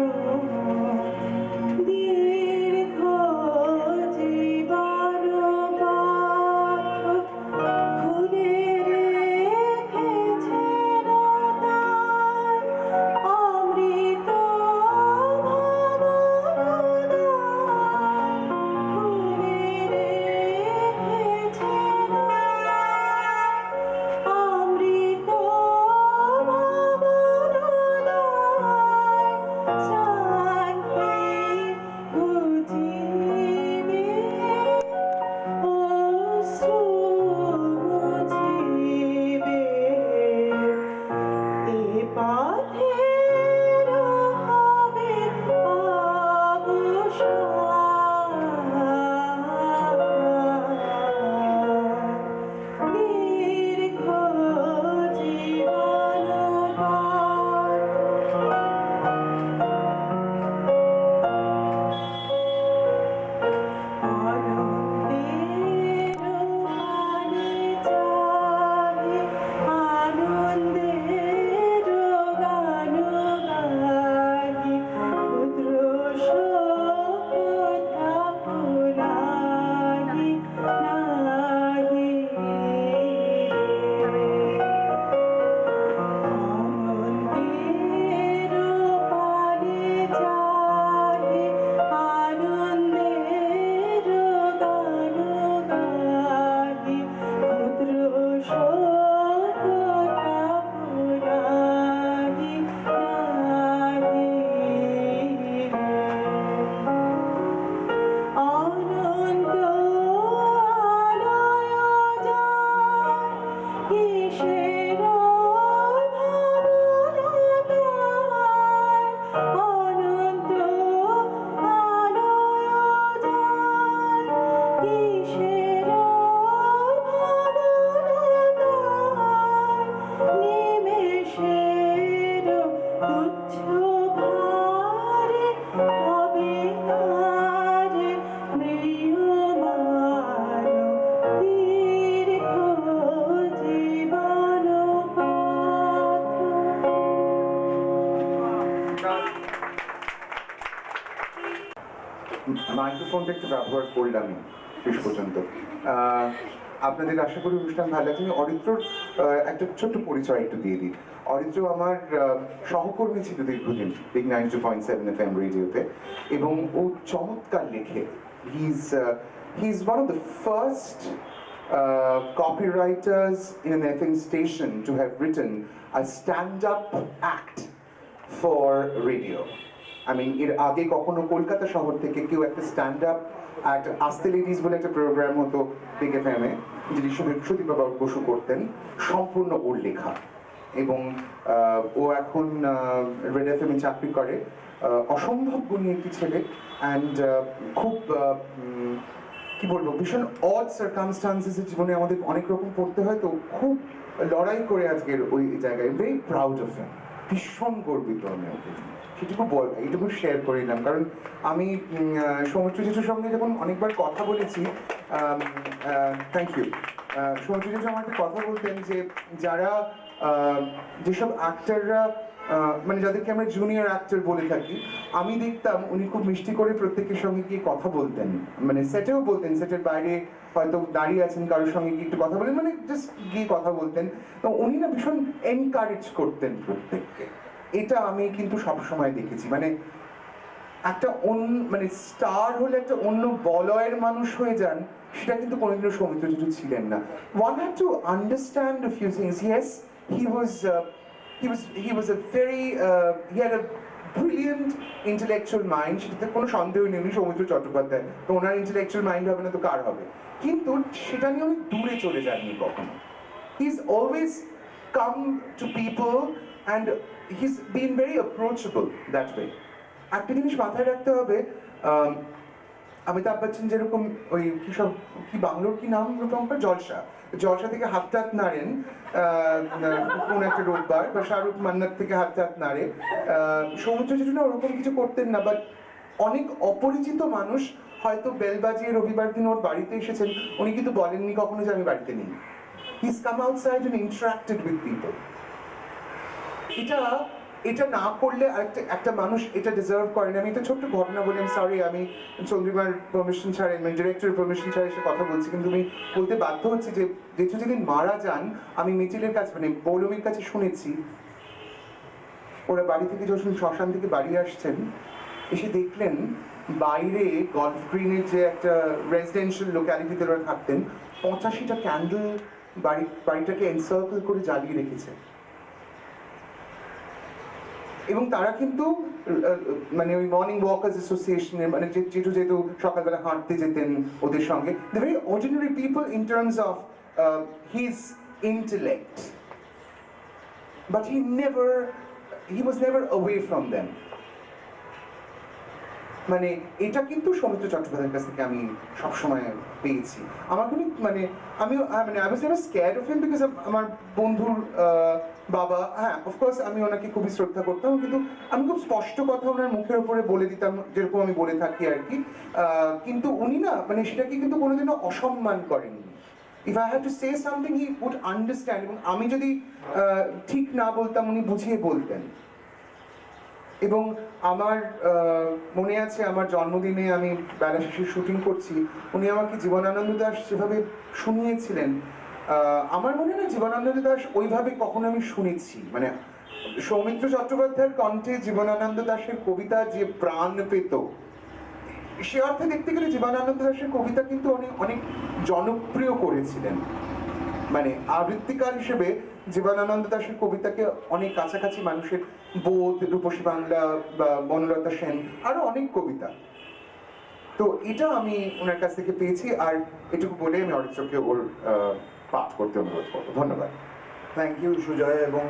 মাইক্রোফোনটা একটু ব্যবহার করলামই শেষ পর্যন্ত। আপনাদের আশা করি অনুষ্ঠান ভালো লাগছে। আমি অরিত্রর একটা ছোট্ট পরিচয় একটু দিয়ে দিই। অরিত্র আমার সহকর্মী ছিল দীর্ঘদিন বিগ 92.7 FM রেডিওতে, এবং ও চমৎকার লেখে। He is one of the first copywriters in an FM station to have written a stand-up act for radio. I mean, এর আগে কখনো কলকাতা শহর থেকে কেউ একটা স্ট্যান্ড আপ একটা আস্তে লেডিস বলে একটা প্রোগ্রাম হতো বিগ এফএমে, যিনি সুদীপ বাবা বসু করতেন, সম্পূর্ণ ওর লেখা। এবং ও এখন রেড এফএমে চাকরি করে। অসম্ভব গুণী একটি ছেলে, অ্যান্ড খুব কি বলবো, ভীষণ অড সার্কামস্টান্সেস জীবনে আমাদের অনেক রকম পড়তে হয়, তো খুব লড়াই করে আজকের ওই জায়গায়। ভেরি প্রাউড অফ হিম, ভীষণ গর্বিত আমি ওকে। সেটুকু এইটুকু শেয়ার করে নিলাম, কারণ আমি সৌমিত্র জেঠুর সঙ্গে যখন অনেকবার কথা বলেছি, থ্যাংক ইউ, সৌমিত্র জেঠু আমাকে কথা বলতেন যে যারা যেসব অ্যাক্টাররা মানে যাদেরকে আমরা জুনিয়র অ্যাক্টর বলে থাকি, আমি দেখতাম উনি খুব মিষ্টি করে প্রত্যেকের সঙ্গে গিয়ে কথা বলতেন, মানে সেটেও বলতেন, সেটের বাইরে হয়তো দাঁড়িয়ে আছেন কারোর সঙ্গে গিয়ে একটু কথা বলেন, মানে জাস্ট গিয়ে কথা বলতেন। তো উনি না ভীষণ এনকারেজ করতেন প্রত্যেককে। এটা আমি কিন্তু সবসময় দেখেছি, মানে একটা মানে স্টার হলে একটা অন্য বলয়ের মানুষ হয়ে যান, সেটা কিন্তু কোনোদিনও সৌমিত্র জেঠু ছিলেন না। One had to understand a few things. Yes, he was a very he had a brilliant intellectual mind, সেটাতে কোনো সন্দেহ নেই। উনি সৌমিত্র চট্টোপাধ্যায়, তো ওনার ইন্টেলেকচুয়াল মাইন্ড হবে না তো কার হবে? কিন্তু সেটা নিয়ে অনেক দূরে চলে যাননি কখনো। He's always come to people and he's been very approachable that way. একটা জিনিস মাথায় রাখতে হবে, অমিতাভ বচ্চন যেরকম ওই কি বাংলোর কি নাম রূপঙ্কর, জলসা থেকে হাত নাড়েন কোন একটা রোববার, বা শাহরুখ মান্নাত থেকে হাত নাড়ে, সৌমিত্র জেঠু না ওরকম কিছু করতেন না। বাট অনেক অপরিচিত মানুষ হয়তো বেল বাজিয়ে রবিবার দিন ওর বাড়িতে এসেছেন, উনি কিন্তু বলেননি কখনো যে আমি বাড়িতে নেই। He's come outside and interacted with people. এটা না করলে একটা মানুষ এটা ডিজার্ভ করে না। আমি এটা ছোট্ট ঘটনা বলি, সরি, আমি চন্দ্রিমার পারমিশন ছাড়াই, মানে ডিরেক্টরের পারমিশন ছাড়াই সে কথা বলছি, কিন্তু আমি বলতে বাধ্য হচ্ছি যে জেঠু যেদিন মারা যান, আমি মিচিলের কাছে মানে পৌলমীর কাছে শুনেছি, ওরা বাড়ি থেকে যখন শ্মশান থেকে বাড়ি আসছেন, এসে দেখলেন বাইরে গলফ গ্রিনের যে একটা রেসিডেন্সিয়াল লোক্যালিটিতে ওরা থাকতেন, 85টা ক্যান্ডেল বাড়িটাকে এনসার্কেল করে জ্বালিয়ে রেখেছে। এবং তারা কিন্তু মানে ওই মর্নিং ওয়াকার্স অ্যাসোসিয়েশনের, মানে যেহেতু সকালবেলা হাঁটতে যেতেন ওদের সঙ্গে, the very ordinary people in terms of his intellect, but he was never away from them. মানে এটা কিন্তু সৌমিত্র চট্টোপাধ্যায়ের কাছ থেকে আমি সবসময় পেয়েছি। আমার কোনো মানে I was never scared of him, because আমার বন্ধুর বাবা, হ্যাঁ অফকোর্স আমি ওনাকে খুবই শ্রদ্ধা করতাম, কিন্তু আমি খুব স্পষ্ট কথা ওনার মুখের উপরে বলে দিতাম, যেরকম আমি বলে থাকি আর কি। কিন্তু উনি না মানে সেটাকে কিন্তু কোনোদিনও অসম্মান করেননি। If I had to say something he would understand, এবং আমি যদি ঠিক না বলতাম উনি বুঝিয়ে বলতেন। এবং আমার মনে আছে আমার জন্মদিনে আমি বেলা শেষে শুটিং করছি, উনি আমাকে জীবনানন্দ দাশ যেভাবে শুনিয়েছিলেন, আমার মনে হয় জীবনানন্দ দাশ ওইভাবে কখনো আমি শুনেছি, মানে সৌমিত্র চট্টোপাধ্যায়ের কণ্ঠে জীবনানন্দ দাশের কবিতা যে প্রাণ পেত, সে অর্থে দেখতে গেলে জীবনানন্দ দাশের কবিতা কিন্তু অনেক জনপ্রিয় করেছিলেন। মানে আবৃত্তিকার হিসেবে জীবনানন্দ দাশের কবিতাকে অনেক কাছাকাছি মানুষের, বোধ, রূপসী বাংলা বা বনলতা সেন, আরো অনেক কবিতা। তো এটা আমি ওনার কাছ থেকে পেয়েছি, আর এটুকু বলে আমি অরিত্রকে ওর পাঠ করতে অনুরোধ করবো। ধন্যবাদ। থ্যাংক ইউ সুজয়, এবং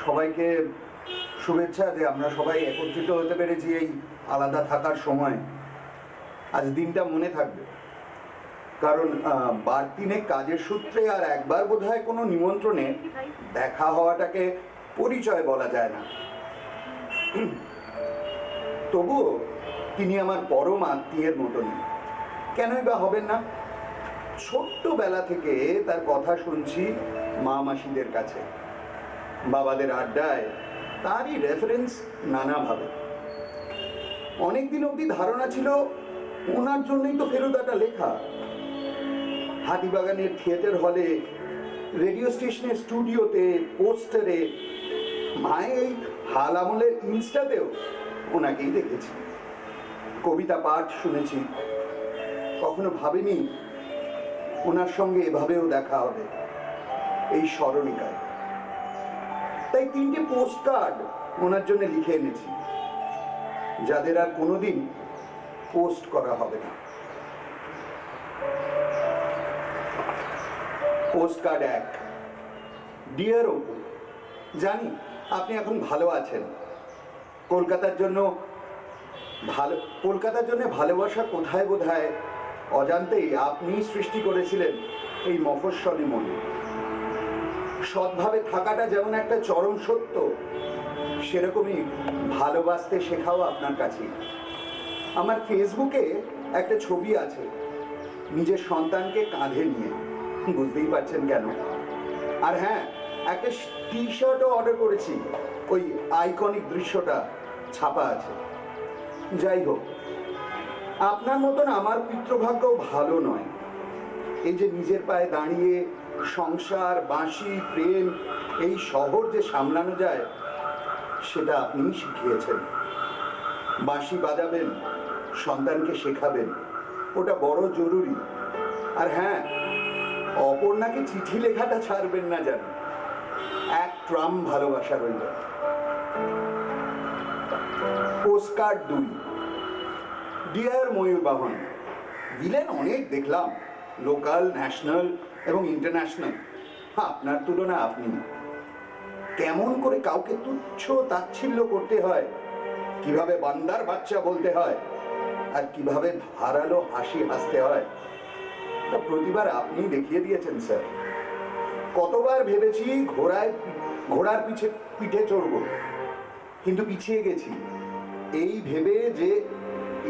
সবাইকে শুভেচ্ছা যে আমরা সবাই একত্রিত হতে পেরেছি এই আলাদা থাকার সময়। আজ দিনটা মনে থাকবে, কারণ বারদিনে কাজের সূত্রে আর একবার বোধহয় কোনো নিমন্ত্রণে দেখা হওয়াটাকে পরিচয় বলা যায় না। তবুও তিনি আমার পরম আত্মীয়ের মতনই, কেনই বা হবেন না। ছোট্টবেলা থেকে তার কথা শুনছি মা মাসিদের কাছে, বাবাদের আড্ডায় তারই রেফারেন্স নানাভাবে। অনেকদিন অবধি ধারণা ছিল ওনার জন্যই তো ফেলুদাটা লেখা। হাতিবাগানের থিয়েটার হলে, রেডিও স্টেশনের স্টুডিওতে, পোস্টারে, মায়ে এই হাল আমলের ইনস্টাতেও ওনাকেই দেখেছি, কবিতা পাঠ শুনেছি। কখনো ভাবিনি ওনার সঙ্গে এভাবেও দেখা হবে এই স্মরণিকায়। তাই 3টে পোস্ট কার্ড ওনার জন্য লিখে এনেছি, যাদের আর কোনোদিন পোস্ট করা হবে না। Post card 1। ডিয়ার অপু, জানি আপনি এখন ভালো আছেন। কলকাতার জন্য ভালোবাসা কোথায় বোধহয় অজান্তেই আপনি সৃষ্টি করেছিলেন এই মফস্বলী মনে। সৎভাবে থাকাটা যেমন একটা চরম সত্য, সেরকমই ভালোবাসতে শেখাও আপনার কাছেই। আমার ফেসবুকে একটা ছবি আছে নিজের সন্তানকে কাঁধে নিয়ে, বুঝতেই পারছেন কেন। আর হ্যাঁ, একটা টি শার্টও অর্ডার করেছি, ওই আইকনিক দৃশ্যটা ছাপা আছে। যাই হোক, আপনার মতন আমার পিতৃভাগ্য ভালো নয়। এই যে নিজের পায়ে দাঁড়িয়ে সংসার, বাঁশি, প্রেম, এই শহর যে সামলানো যায়, সেটা আপনিই শিখিয়েছেন। বাঁশি বাজাবেন, সন্তানকে শেখাবেন, ওটা বড় জরুরি। আর হ্যাঁ, অপর্ণাকে চিঠি লেখাটা ছাড়বেন না যেন। এক ট্রাম ভালোবাসা রইল। পোস্টকার্ড 2। ডিয়ার ময়ূরবাহন, দিলেন অনেক দেখলাম, লোকাল, ন্যাশনাল এবং ইন্টারন্যাশনাল। আপনার তুলনা আপনি। কেমন করে কাউকে তুচ্ছ তাচ্ছিল্য করতে হয়, কিভাবে বান্দার বাচ্চা বলতে হয়, আর কিভাবে ধারালো হাসি হাসতে হয়, তা প্রতিবার আপনি দেখিয়ে দিয়েছেন স্যার। কতবার ভেবেছি ঘোড়ার পিঠে চড়ব, কিন্তু পিছিয়ে গেছি এই ভেবে যে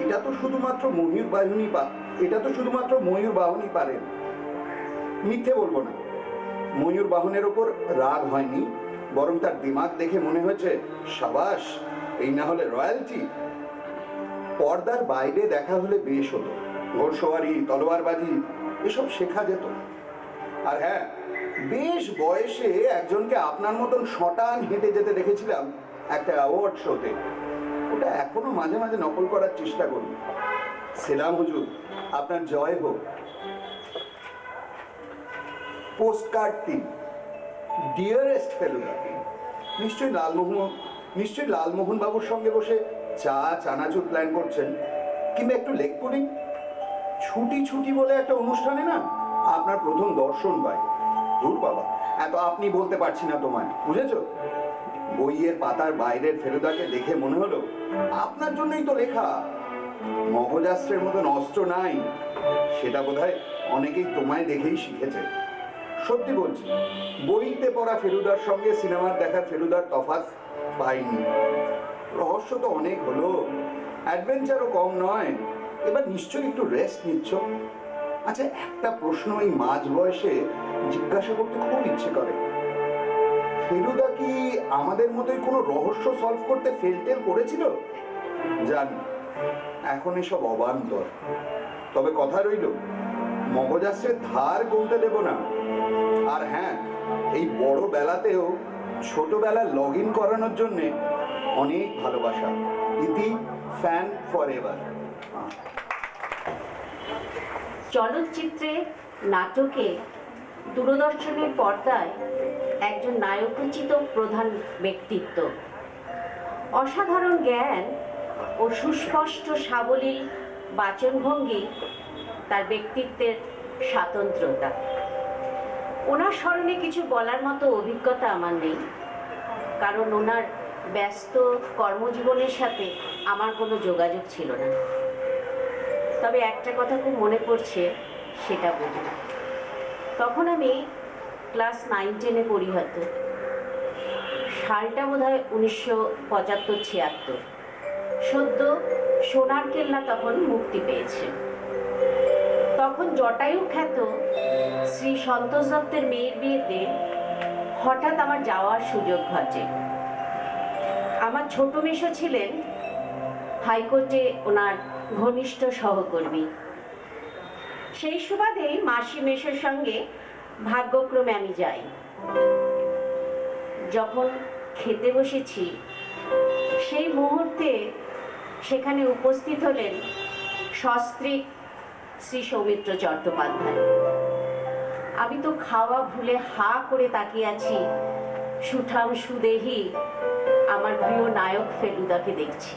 এটা তো শুধুমাত্র ময়ূরবাহনই পারেন। মিথ্যে বলবো না, ময়ূরবাহনের ওপর রাগ হয়নি, বরং তার দিমাগ দেখে মনে হয়েছে সাবাস, এই না হলে রয়্যালটি। পর্দার বাইরে দেখা হলে বেশ হতো, ঘোড়সওয়ারি, তলোয়ারবাজি এসব শেখা যেত। আর হ্যাঁ, বেশ বয়সে একজনকে আপনার মতন শটান হেঁটে যেতে দেখেছিলাম একটা অ্যাওয়ার্ড শোতে। ওটা এখনো মাঝে মাঝে নকল করার চেষ্টা করি। সেলাম হুজুর, আপনার জয় হোক। পোস্টকার্ড 3। ডিয়ারেস্ট ফেলুদা, নিশ্চয়ই লালমোহন বাবুর সঙ্গে বসে চানাচুর প্ল্যান করছেন, কিংবা একটু লেগ পুডিং। ছুটি বলে একটা অনুষ্ঠানে না আপনার প্রথম দর্শন পাই। দূর বাবা, এত আপনি বলতে পারছি না তোমায়, বুঝেছ? বইয়ের পাতার বাইরের ফেলুদাকে দেখে মনে হলো আপনার জন্যই তো লেখা। মগজাস্ত্রের মতন অস্ত্র নাই, সেটা বোধহয় অনেকেই তোমায় দেখেই শিখেছে। সত্যি বলছি, বইতে পড়া ফেলুদার সঙ্গে সিনেমার দেখা ফেলুদার তফাৎ পাইনি। রহস্য তো অনেক হলো, অ্যাডভেঞ্চারও কম নয়। এবার নিশ্চয়ই একটু রেস্ট নিচ্ছ। আচ্ছা, একটা প্রশ্ন এই মাঝ বয়সে জিজ্ঞাসা করতে খুব ইচ্ছে করে। ফেলুদা কি আমাদের মতোই কোনো রহস্য সলভ করতে ফেলটেল করেছিল? জানি এখন এসব অবান্তর, তবে কথা রইল মগজাস্ত্রের ধার কমতে দেব না। আর হ্যাঁ, এই বড় বেলাতেও ছোটবেলা লগ ইন করানোর জন্যে অনেক ভালোবাসা। ইতি, ফ্যান ফর এভার। চলচ্চিত্রে, নাটকে, দূরদর্শনের পর্দায় একজন নায়কোচিত প্রধান ব্যক্তিত্ব। অসাধারণ জ্ঞান ও সুস্পষ্ট সাবলীল বাচনভঙ্গি তার ব্যক্তিত্বের স্বাতন্ত্র্যতা। ওনার স্মরণে কিছু বলার মতো অভিজ্ঞতা আমার নেই, কারণ ওনার ব্যস্ত কর্মজীবনের সাথে আমার কোনো যোগাযোগ ছিল না। তবে একটা কথা খুব মনে পড়ছে, সেটা বলি। তখন আমি ক্লাস 9-10-এ পড়ি, হয়তো সালটা বোধহয় 1975-76। সদ্য সোনার কেল্লা তখন মুক্তি পেয়েছে। তখন জটায়ু খ্যাত শ্রী সন্তোষ দত্তের মেয়ের বিয়েতে হঠাৎ আমার যাওয়ার সুযোগ ঘটে। আমার ছোট মেশো ছিলেন হাইকোর্টে ওনার ঘনিষ্ঠ সহকর্মী। সেই সুবাদেই মাসি মেসোর সঙ্গে ভাগ্যক্রমে আমি যাই। যখন খেতে বসেছি সেই মুহূর্তে সেখানে উপস্থিত হলেন সস্ত্রীক শ্রী সৌমিত্র চট্টোপাধ্যায়। আমি তো খাওয়া ভুলে হা করে তাকিয়ে আছি, সুঠাম সুদেহী আমার প্রিয় নায়ক ফেলুদাকে দেখছি।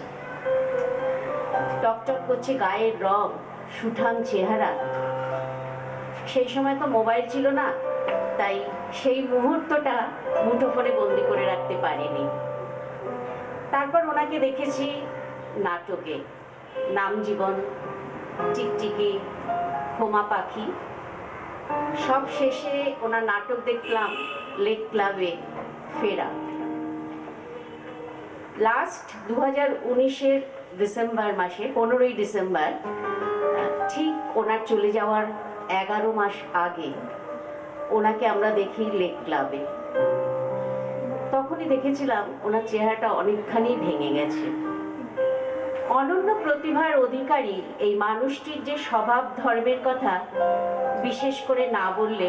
টকটক করছে গায়ের রং, সুঠাম চেহারা। সেই সময় তো মোবাইল ছিল না, তাই সেই মুহূর্তটা মুঠোফোনে বন্দি করে রাখতে পারিনি। তারপর ওনাকে দেখেছি নাটকে, নাম জীবন, টিকটিকি, হোমা পাখি। সব শেষে ওনার নাটক দেখলাম লেক ক্লাবে ফেরা। লাস্ট 2019-এর ডিসেম্বর মাসে, 15ই ডিসেম্বর, ঠিক ওনার চলে যাওয়ার 11 মাস আগে ওনাকে আমরা দেখি লেক ক্লাবে। তখনই দেখেছিলাম ওনার চেহারাটা অনেকখানি ভেঙে গেছে। অনন্য প্রতিভার অধিকারী এই মানুষটির যে স্বভাব ধর্মের কথা বিশেষ করে না বললে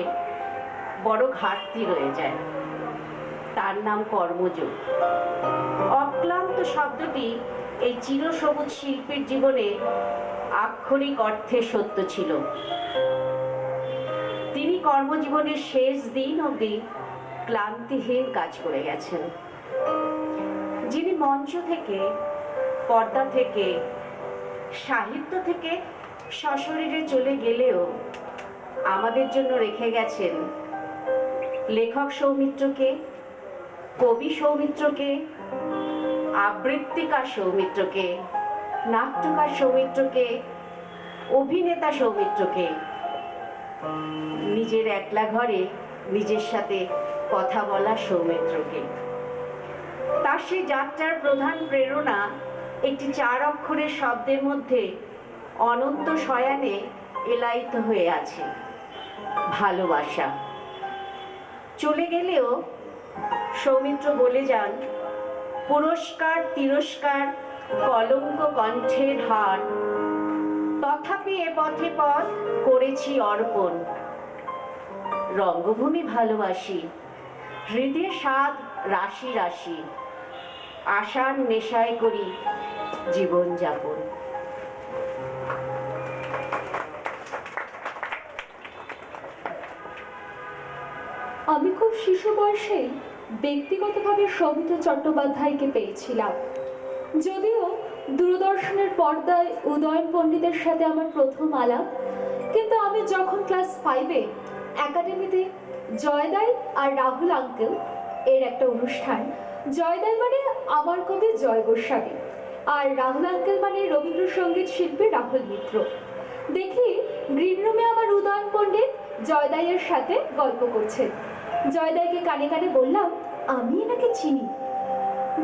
বড় ঘাটতি রয়ে যায়। তার নাম কর্মযোগ। অক্লান্ত শব্দটি এই চিরসবুজ শিল্পীর জীবনে আক্ষরিক অর্থে সত্য ছিল। তিনি কর্মজীবনের শেষ দিন অবধি ক্লান্তিহীন কাজ করে গেছেন। যিনি মঞ্চ থেকে, পর্দা থেকে, সাহিত্য থেকে সশরীরে চলে গেলেও আমাদের জন্য রেখে গেছেন লেখক সৌমিত্রকে, কবি সৌমিত্রকে, আবৃত্তিকার সৌমিত্রকে, নাট্যকার সৌমিত্রকে, অভিনেতা সৌমিত্রকে, নিজের একলা ঘরে নিজের সাথে কথা বলা সৌমিত্রকে। তার সেই যাত্রার প্রধান প্রেরণা একটি 4 অক্ষরের শব্দের মধ্যে অনন্ত শয়ানে এলায়িত হয়ে আছে, ভালোবাসা। চলে গেলেও সৌমিত্র বলে যান, পুরস্কার তিরস্কার কলঙ্ক কণ্ঠের হার, তথাপি এ পথে পথ করেছি অর্পণ। রঙ্গভূমি ভালোবাসি, হৃদয়ে স্বাদ রাশি রাশি, আশার নেশায় করি জীবন যাপন। আমি খুব শিশু বয়সেই ব্যক্তিগতভাবে সৌমিত্র চট্টোপাধ্যায়কে পেয়েছিলাম। যদিও দূরদর্শনের পর্দায় উদয়ন পণ্ডিতের সাথে আমার প্রথম আলাপ, কিন্তু আমি যখন ক্লাস 5-এ একাডেমিতে জয়দাই আর রাহুল আঙ্কেল এর একটা অনুষ্ঠান, জয়দাই মানে আমার কবি জয় গোস্বামী আর রাহুল আঙ্কেল মানে রবীন্দ্রসঙ্গীত শিল্পী রাহুল মিত্র, দেখি গ্রিন রুমে আমার উদয়ন পণ্ডিত জয়দাইয়ের সাথে গল্প করছেন। জয়দাইকে কানে কানে বললাম, আমি এনাকে চিনি।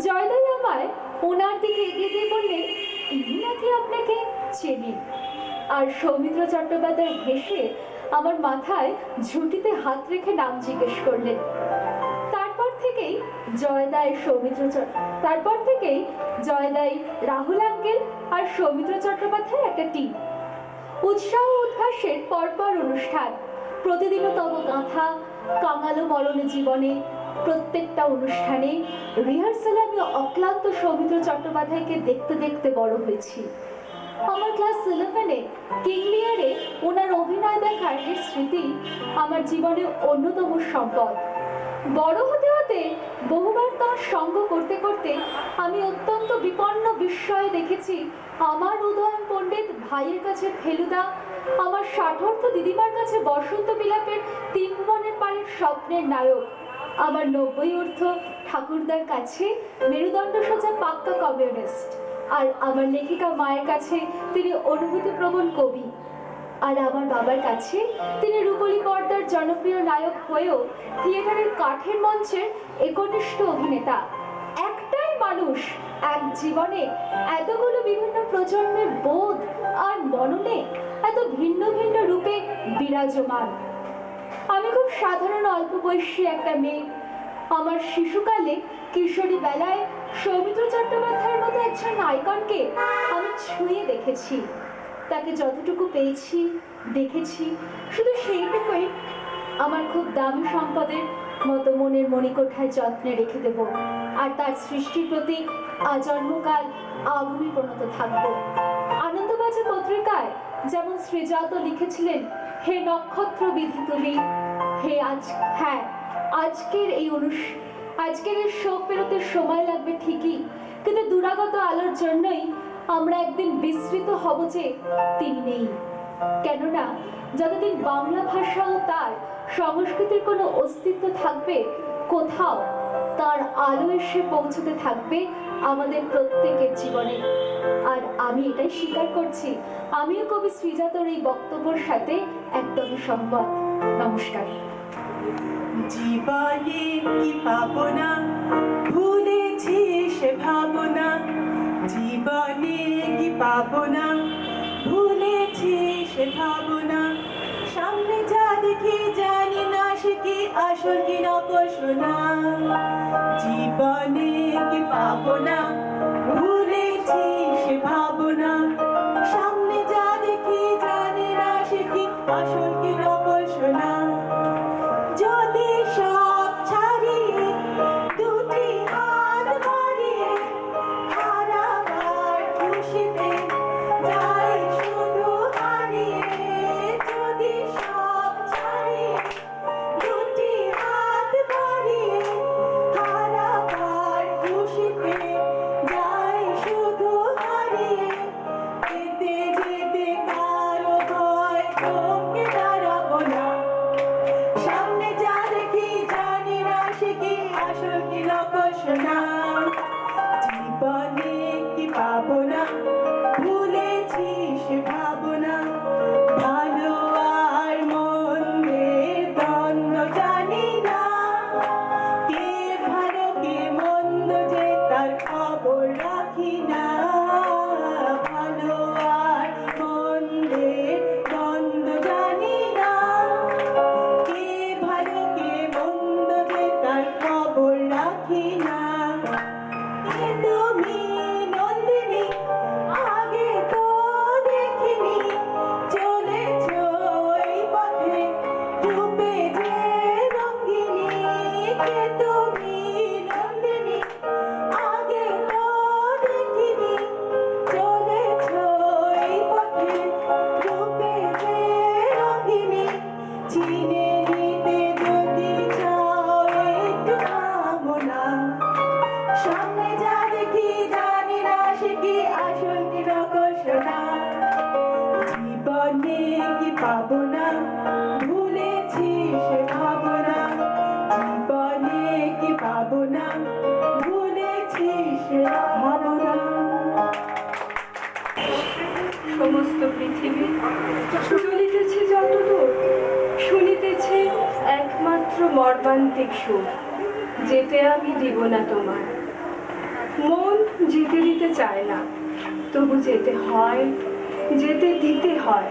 জয়দাই আমায় ওনার দিকে এগিয়ে দিয়ে বললেন, ইনি নাকি আপনাকে চেনেন। আর সৌমিত্র চট্টোপাধ্যায় হেসে আমার মাথায় ঝুঁটিতে হাত রেখে নাম জিজ্ঞেস করলেন। তারপর থেকেই জয়দাই, রাহুল আঙ্কেল আর সৌমিত্র চট্টোপাধ্যায় একটা টিম। উৎসাহ উদ্ভাসের পরপর অনুষ্ঠান, প্রতিদিনতম গাঁথা, কাঙালো মরণে জীবনে, প্রত্যেকটা অনুষ্ঠানে রিহার্সালে আমি অক্লান্ত সৌমিত্র চট্টোপাধ্যায়কে দেখতে দেখতে বড় হয়েছি। আমার ক্লাস 11-এ কিং লিয়ারে ওনার অভিনয় দেখার এই স্মৃতি আমার জীবনে অন্যতম সম্পদ। বড় হতে হতে বহুবার তার সঙ্গ করতে করতে আমি অত্যন্ত বিপন্ন বিস্ময়ে দেখেছি আমার উদয়ন পণ্ডিত ভাইয়ের কাছে ফেলুদা, আমার ষাঠর্থ দিদিমার কাছে বসন্ত বিলাপের 3 বনের পাড়ের স্বপ্নের নায়ক, আমার 90 ঊর্ধ্ব ঠাকুরদার কাছে মেরুদণ্ড সোজা পাক্কা কমিউনিস্ট, আর আমার লেখিকা মায়ের কাছে তিনি অনুভূতিপ্রবণ কবি, আর আমার বাবার কাছে তিনি রূপলী পর্দার জনপ্রিয় নায়ক হয়েও থিয়েটারের কাঠের মঞ্চের একনিষ্ঠ অভিনেতা। একটাই মানুষ এক জীবনে এতগুলো বিভিন্ন প্রজন্মের বোধ আর মননে এত ভিন্ন ভিন্ন রূপে বিরাজমান। আমি খুব সাধারণ অল্প বয়সী একটা মেয়ে। আমার শিশুকালে কিশোরী বেলায় সৌমিত্র চট্টোপাধ্যায়ের মতো একজন আইকনকে আমি ছুঁয়ে দেখেছি। তাকে যতটুকু পেয়েছি দেখেছি শুধু সেইটুকুই আমার খুব দামি সম্পদের মতো মনের মণিকোঠায় যত্নে রেখে দেব, আর তার সৃষ্টির প্রতি আজন্মকাল আভূমি প্রণত থাকব। আনন্দবাজার পত্রিকায় যেমন শ্রীজাত লিখেছিলেন, হে নক্ষত্র বিধি তুমি, আজকের এই শোক পেরোতে সময় লাগবে ঠিকই, কিন্তু দুরাগত আলোর জন্যই আমরা একদিন বিস্মৃত হব যে তিনি নেই। কেননা যতদিন বাংলা ভাষা ও তার সংস্কৃতির কোনো অস্তিত্ব থাকবে, কোথাও তার আলো এসে পৌঁছতে থাকবে আমাদের প্রত্যেকের জীবনে। আর আমি এটাই স্বীকার করছি, আমিও কবি শ্রীজাতর এই বক্তব্যের সাথে একদমই সহমত। নমস্কার। জীবনে কি পাবো না, ভুলেছি সে ভাবনা। জীবনে কি পাবো না, ভুলেছি সে ভাবনা। সামনে যা দেখি জানি না সে কি আসল কি নকল সোনা। জীবনে কি পাবো না, ভুলেছি সে ভাবনা। সামনে যা দেখি জানি না সে কি আসল কি নকল সোনা। যদি সব ছাড়িয়ে দুটি হাত বাড়িয়ে হারাবার খুশিতে যাই শুধু হারিয়ে। যদি সব ছাড়িয়ে দুটি হাত বাড়িয়ে হারাবার খুশিতে যাই শুধু হারিয়ে। যেতে যেতে কারো ভয় থমকে দাঁড়াবো না। সামনে যা দেখি জানি না সে কি আসল কি নকল সোনা। জীবনে কি পাবো না, ভুলেছি সে ভাবনা। ভালো আর মন্দের দ্বন্দ্ব জানি না, কে ভালো কে মন্দ যে তার খবর রাখি না। ভালো আর মন্দের দ্বন্দ্ব জানি না, কে ভালো কে মন্দ যে তার খবর রাখি না। এ তুমি নন্দিনী, আগে তো দেখিনি, চলেছ এই পথে রূপে যে রঙ্গিনী। কে তুমি নন্দিনী, আগে তো দেখিনি, চলেছ এই পথে রূপে যে রঙ্গিনী। চিনে নিতে যদি চাও একটু থামো না। সামনে যা দেখি জানি না সে কি আসল কি নকল সোনা। জীবনে কি পাবো না, ভুলেছি সে ভাবনা। জীবনে কি পাবো না, ভুলেছি সে ভাবনা। সমস্ত পৃথিবী চলিতেছে যতদূর, শুনিতেছে একমাত্র মর্মান্তিক সুর। যেতে আমি দিব না তোমার। মন যেতে দিতে চায় না, তবু যেতে হয়, যেতে দিতে হয়।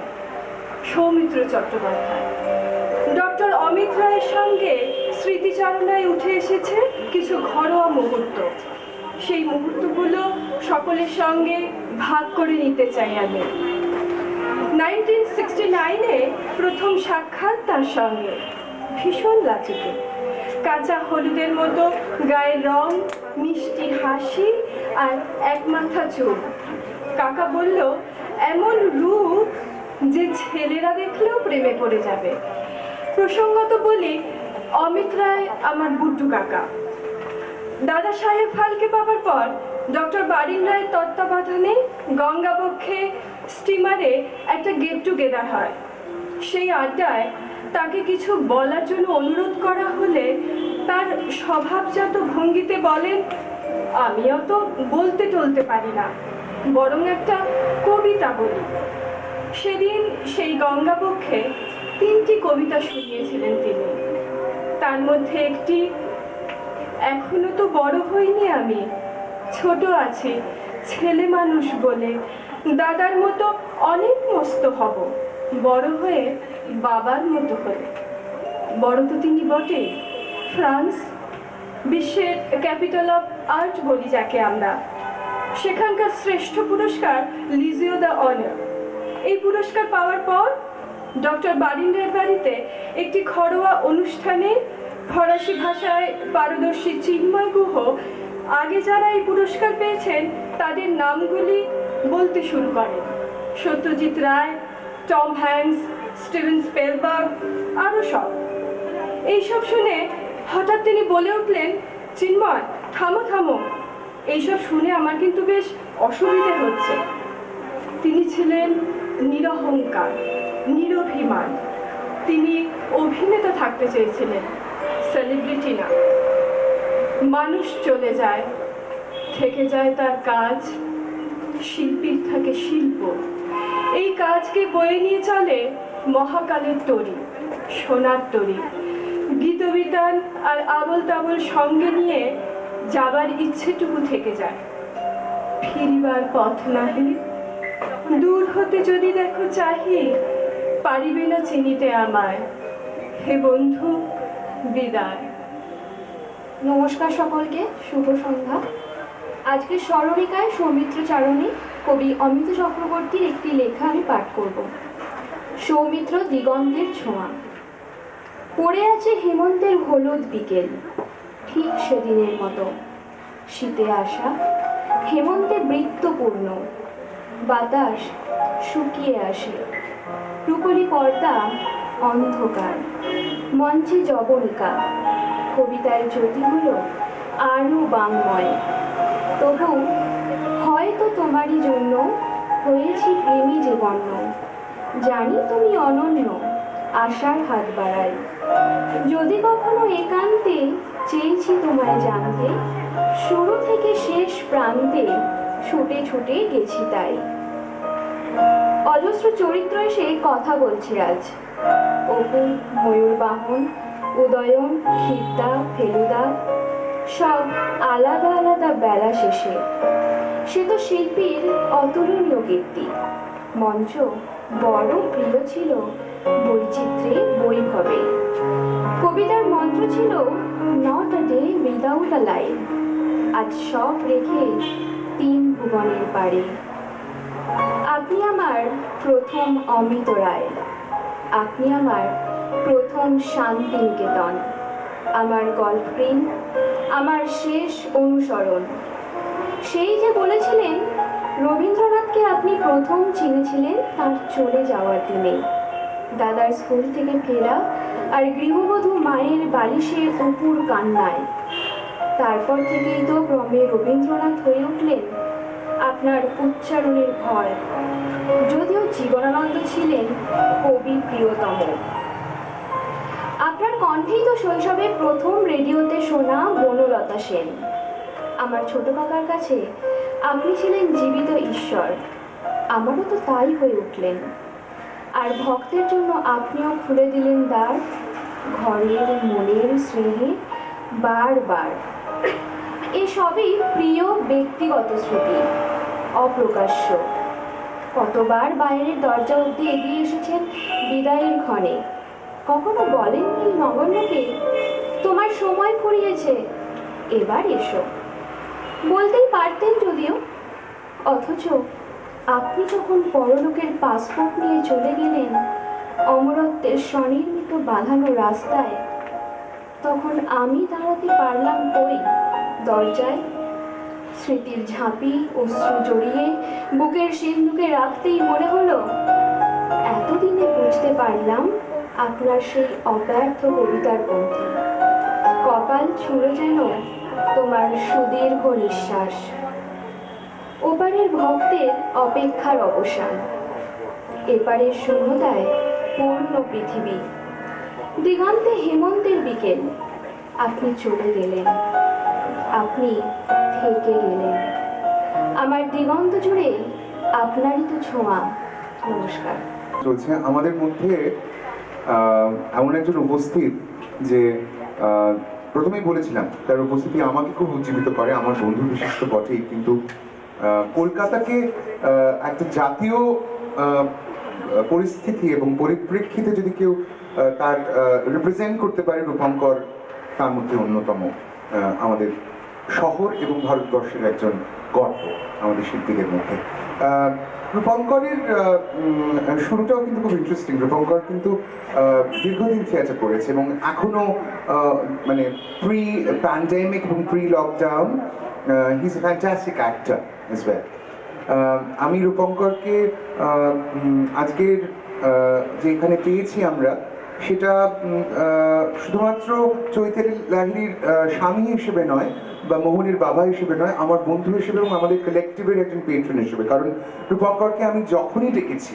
সৌমিত্র চট্টোপাধ্যায়। ডক্টর অমিত রায়ের সঙ্গে স্মৃতিচারণায় উঠে এসেছে কিছু ঘরোয়া মুহূর্ত। সেই মুহূর্তগুলো সকলের সঙ্গে ভাগ করে নিতে চাই আমি। 1969-এ প্রথম সাক্ষাৎ তার সঙ্গে। ভীষণ লাজুকে, কাঁচা হলুদের মতো গায়ের রং, মিষ্টি হাসি আর এক মাথা চুল। কাকা বলল, এমন রূপ যে ছেলেরা দেখলেও প্রেমে পড়ে যাবে। প্রসঙ্গত বলি, অমিত রায় আমার বুড্ডু কাকা। দাদা সাহেব ফালকে পাবার পর ডক্টর বারিন রায়ের তত্ত্বাবধানে গঙ্গাবক্ষে স্টিমারে একটা গেট টুগেদার হয়। সেই আড্ডায় তাকে কিছু বলার জন্য অনুরোধ করা হলে তার স্বভাবজাত ভঙ্গিতে বলেন, আমি অত বলতে টলতে পারি না, বরং একটা কবিতা বলি। সেদিন সেই গঙ্গাবক্ষে 3টি কবিতা শুনিয়েছিলেন তিনি। তার মধ্যে একটি, এখনো তো বড় হইনি আমি, ছোট আছি, ছেলে মানুষ বলে দাদার মতো অনেক মস্ত হব, বড় হয়ে বাবার মতো হলে। বড় তো তিনি বটে, ফ্রান্স বিশ্বের ক্যাপিটাল অফ আর্ট বলি যাকে আমরা। সেখানকার শ্রেষ্ঠ পুরস্কার লিজিও দ্য অনার। এই পুরস্কার পাওয়ার পর ডক্টর বারিন্ডের বাড়িতে একটি ঘরোয়া অনুষ্ঠানে ফরাসি ভাষায় পারদর্শী চিন্ময় গুহ আগে যারা এই পুরস্কার পেয়েছেন তাদের নামগুলি বলতে শুরু করেন। Satyajit Ray, Tom Hanks, Steven Spielberg, আরও সব। এইসব শুনে হঠাৎ তিনি বলে উঠলেন, চিন্ময় থামো থামো, এইসব শুনে আমার কিন্তু বেশ অসুবিধে হচ্ছে। তিনি ছিলেন নিরহংকার, নিরভিমান। তিনি অভিনেতা থাকতে চেয়েছিলেন, সেলিব্রিটি না। মানুষ চলে যায়, থেকে যায় তার কাজ, শিল্পীর থাকে শিল্প। এই কাজকে বয়ে নিয়ে চলে মহাকালের তরী, সোনার তরী। গীতবিতান আর আবল তাবল সঙ্গে নিয়ে যাবার ইচ্ছেটুকু থেকে যায়। ফিরিবার পথ নাহি, দূর হতে যদি দেখো চাহি, পারিবে না চিনিতে আমায়। হে বন্ধু, বিদায়। নমস্কার সকলকে, শুভ সন্ধ্যা। আজকে স্মরণিকায় সৌমিত্র চারণী কবি অমিত চক্রবর্তীর একটি লেখা আমি পাঠ করব। সৌমিত্র দিগন্তের ছোঁয়া। পড়ে আছে হেমন্তের হলুদ বিকেল, ঠিক সেদিনের মতো। শীতে আসা, হেমন্তে বৃত্তপূর্ণ। বাতাস শুকিয়ে আসে, রুকলি পর্দা অন্ধকার। মঞ্চে যবনিকা, কবিতার জ্যোতি হলো আরও বাংময়। তবু হয়তো তোমারই জন্য হয়েছি প্রেমী যে বন্য। জানি তুমি অনন্য, আশার হাত বাড়াই। যদি কখনো একান্তে চেয়েছি তোমায় জানতে, শুরু থেকে শেষ প্রান্তে ছুটে ছুটে গেছি তাই। অজস্র চরিত্র এসে কথা বলছে আজ। অপু, ময়ূরবাহন, উদয়ন, খিদ্দা, ফেলুদা, সব আলাদা আলাদা বেলা শেষে। সে তো শিল্পীর অতুলনীয় কীর্তি। মঞ্চ বড় প্রিয় ছিল বৈচিত্র্যে বৈভবে। কবিতার মন্ত্র ছিল not a day without a line. আজ সব রেখে তিন ভুবনের পারে। আপনি আমার প্রথম অমিত রায়, আপনি আমার প্রথম শান্তিনিকেতন, আমার গার্লফ্রেন্ড, আমার শেষ অনুসরণ। সেই যে বলেছিলেন রবীন্দ্রনাথকে আপনি প্রথম চিনেছিলেন তার চলে যাওয়ার দিনে। দাদার স্কুল থেকে ফেরা আর গৃহবধূ মায়ের বালিশে অপুর কান্নায়। তারপর থেকেই তো ক্রমে রবীন্দ্রনাথ হয়ে উঠলেন আপনার উচ্চারণের ভয়। যদিও জীবনানন্দ ছিলেন কবি প্রিয়তম। আপনার কণ্ঠেই তো শৈশবে প্রথম রেডিওতে শোনা বনলতা সেন। আমার ছোট কাকার কাছে আপনি ছিলেন জীবিত ঈশ্বর। আমারও তো তাই হয়ে উঠলেন। আর ভক্তের জন্য আপনিও খুলে দিলেন দ্বার, ঘরের মনের স্নেহে বারবার। এসবই প্রিয় ব্যক্তিগত স্মৃতি, অপ্রকাশ্য। কতবার বাইরের দরজা অবধি এগিয়ে এসেছেন বিদায়ের ক্ষণে। কখনো বলেননি নগণ্যকে, তোমার সময় ফুরিয়েছে, এবার এসো। বলতেই পারতেন যদিও। অথচ আপনি যখন পরলোকের পাসপোর্ট নিয়ে চলে গেলেন অমরত্বের স্বনির্মিত বাঁধানো রাস্তায়, তখন আমি দাঁড়াতে পারলাম কই দরজায়। স্মৃতির ঝাঁপি অশ্রু জড়িয়ে বুকের সিন্ধুকে রাখতেই মনে হলো এতদিনে বুঝতে পারলাম আপনার সেই অব্যর্থ কবিতার পন্থী। কপাল ছুঁড়ো যেন তোমার সুদীর্ঘ নিঃশ্বাস। ওপারের ভক্তের অপেক্ষার অবসান, এপারের শূন্যতায় পূর্ণ পৃথিবী। দিগন্তে হেমন্তের বিকেল, আপনি চলে গেলেন, আপনি থেকে গেলেন। আমার দিগন্ত জুড়ে আপনারই তো ছোঁয়া। নমস্কার। চলছে আমাদের মধ্যে এমন একজন উপস্থিত যে প্রথমেই বলেছিলাম তার উপস্থিতি আমাকে খুব উজ্জীবিত করে। আমার বন্ধু বিশিষ্ট বটেই, কিন্তু কলকাতাকে একটা জাতীয় পরিস্থিতি এবং পরিপ্রেক্ষিতে যদি কেউ তার রিপ্রেজেন্ট করতে পারে, রূপঙ্কর তার মধ্যে অন্যতম। আমাদের শহর এবং ভারতবর্ষের একজন গর্ব আমাদের শিল্পীদের মধ্যে। রূপঙ্করের শুরুটাও কিন্তু খুব ইন্টারেস্টিং। রূপঙ্কর কিন্তু দীর্ঘদিন থিয়েটার করেছে এবং এখনো মানে প্রি প্যান্ডেমিক এবং pre lockdown he is a fantastic actor as well. আমি রূপঙ্করকে আজকের যে এখানে পেয়েছি আমরা, সেটা শুধুমাত্র চৈতালি লাহিড়ীর স্বামী হিসেবে নয় বা মোহনের বাবা হিসেবে নয়, আমার বন্ধু হিসেবে এবং আমাদের কালেকটিভের একজন পেট্রন হিসেবে। কারণ রূপঙ্করকে আমি যখনই ডেকেছি,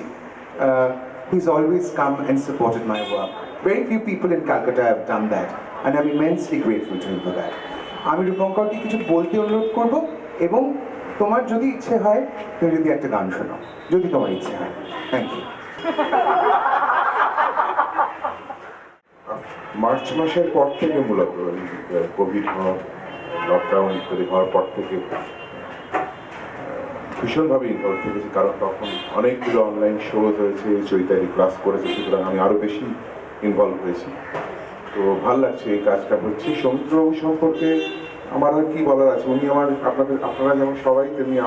he is always come and supported my work. Very few people in Calcutta have done that and I am immensely grateful to him for that. আমি রূপঙ্করকে কিছু বলতে অনুরোধ করবো, এবং তোমার যদি ইচ্ছে হয় তুমি যদি একটা গান শোনাও, যদি তোমার ইচ্ছে হয়। Thank you. মার্চ মাসের পর থেকে মূলত কোভিড হওয়ার, লকডাউন ইত্যাদি হওয়ার পর থেকে ভীষণভাবে ইনভলভ থেকেছি, কারণ তখন অনেকগুলো অনলাইন শোজ হয়েছে, চৈতালি ক্লাস করেছে, সুতরাং আমি আরও বেশি ইনভলভ হয়েছি। তো ভাল লাগছে এই কাজটা হচ্ছে। সৌমিত্রবাবু সম্পর্কে আমার আর কি বলার আছে, উনি আমার আপনারা যেমন সবাই তেমনি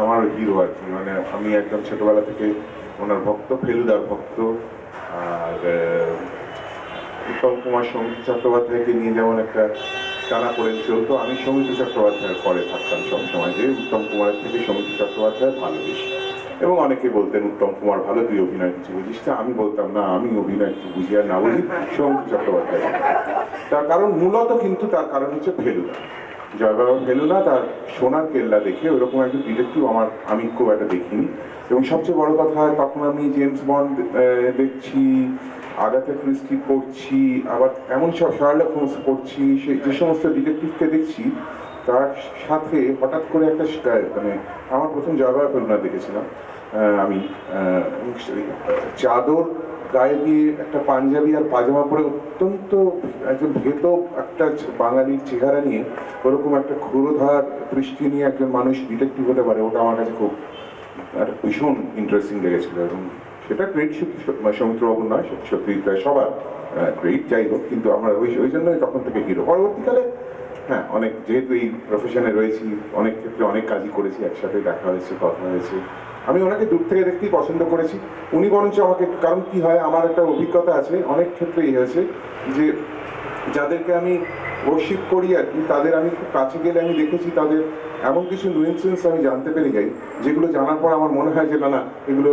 আমার হিরো আর কি। মানে আমি একদম ছোটোবেলা থেকে ওনার ভক্ত, ফেলুদার ভক্ত। আর উত্তম কুমার সৌমিত্র চট্টোপাধ্যায়কে নিয়ে যেমন একটা টানা পড়ে চলতো, আমি সৌমিত্র চট্টোপাধ্যায়ের পরে থাকতাম সবসময়, যে উত্তম কুমারের থেকে সৌমিত্র চট্টোপাধ্যায় ভালো বেশি। এবং অনেকে বলতেন উত্তম কুমার ভালো, তুই অভিনয় কিছু বুঝিস না। আমি বলতাম না, আমি অভিনয় কিছু বুঝি আর না বুঝি, সৌমিত্র চট্টোপাধ্যায়। তার কারণ মূলত কিন্তু তার কারণ হচ্ছে ফেলুদা, জয়বাবা ফেলুদা। তার সোনার কেল্লা দেখে ওরকম একজন ডিটেকটিভ আমি খুব একটা দেখিনি। এবং সবচেয়ে বড় কথা, তখন আমি জেমস বন্ড দেখছি, আগাথা ক্রিস্টি পড়ছি, আবার এমন সব শার্লক হোমস পড়ছি, যে সমস্ত ডিটেকটিভকে দেখছি, তার সাথে হঠাৎ করে একটা মানে আমার প্রথম জয়বাবা ফেলুদা দেখেছিলাম আমি। চাদর গায়ে দিয়ে একটা পাঞ্জাবি আর পাজামা পরে অত্যন্ত একজন ভেত একটা বাঙালির চেহারা নিয়ে ওরকম একটা ক্ষুরোধার দৃষ্টি নিয়ে একজন মানুষ ডিটেকটিভ হতে পারে, ওটা আমার কাছে খুব একটা ভীষণ ইন্টারেস্টিং লেগেছিল। এবং সেটা ক্রেডিট সৌমিত্রবাবুর নয়, সত্যি প্রায় সবার ক্রেডিট, যাই হোক। কিন্তু আমরা ওই জন্যই তখন থেকে হিরো। পরবর্তীকালে হ্যাঁ, অনেক যেহেতু এই প্রফেশনে রয়েছি, অনেক ক্ষেত্রে অনেক কাজই করেছি, একসাথে দেখা হয়েছে, কথা হয়েছে। আমি ওনাকে দূর থেকে দেখতেই পছন্দ করেছি। উনি বরঞ্চ আমাকে, কারণ কি হয়, আমার একটা অভিজ্ঞতা আছে অনেক ক্ষেত্রেই হয়েছে যে যাদেরকে আমি ওয়ার্শিপ করি আর কি, তাদের আমি খুব কাছে গেলে আমি দেখেছি তাদের এমন কিছু নুয়েন্সেন্স আমি জানতে পেরে যাই, যেগুলো জানার পর আমার মনে হয় যে না এগুলো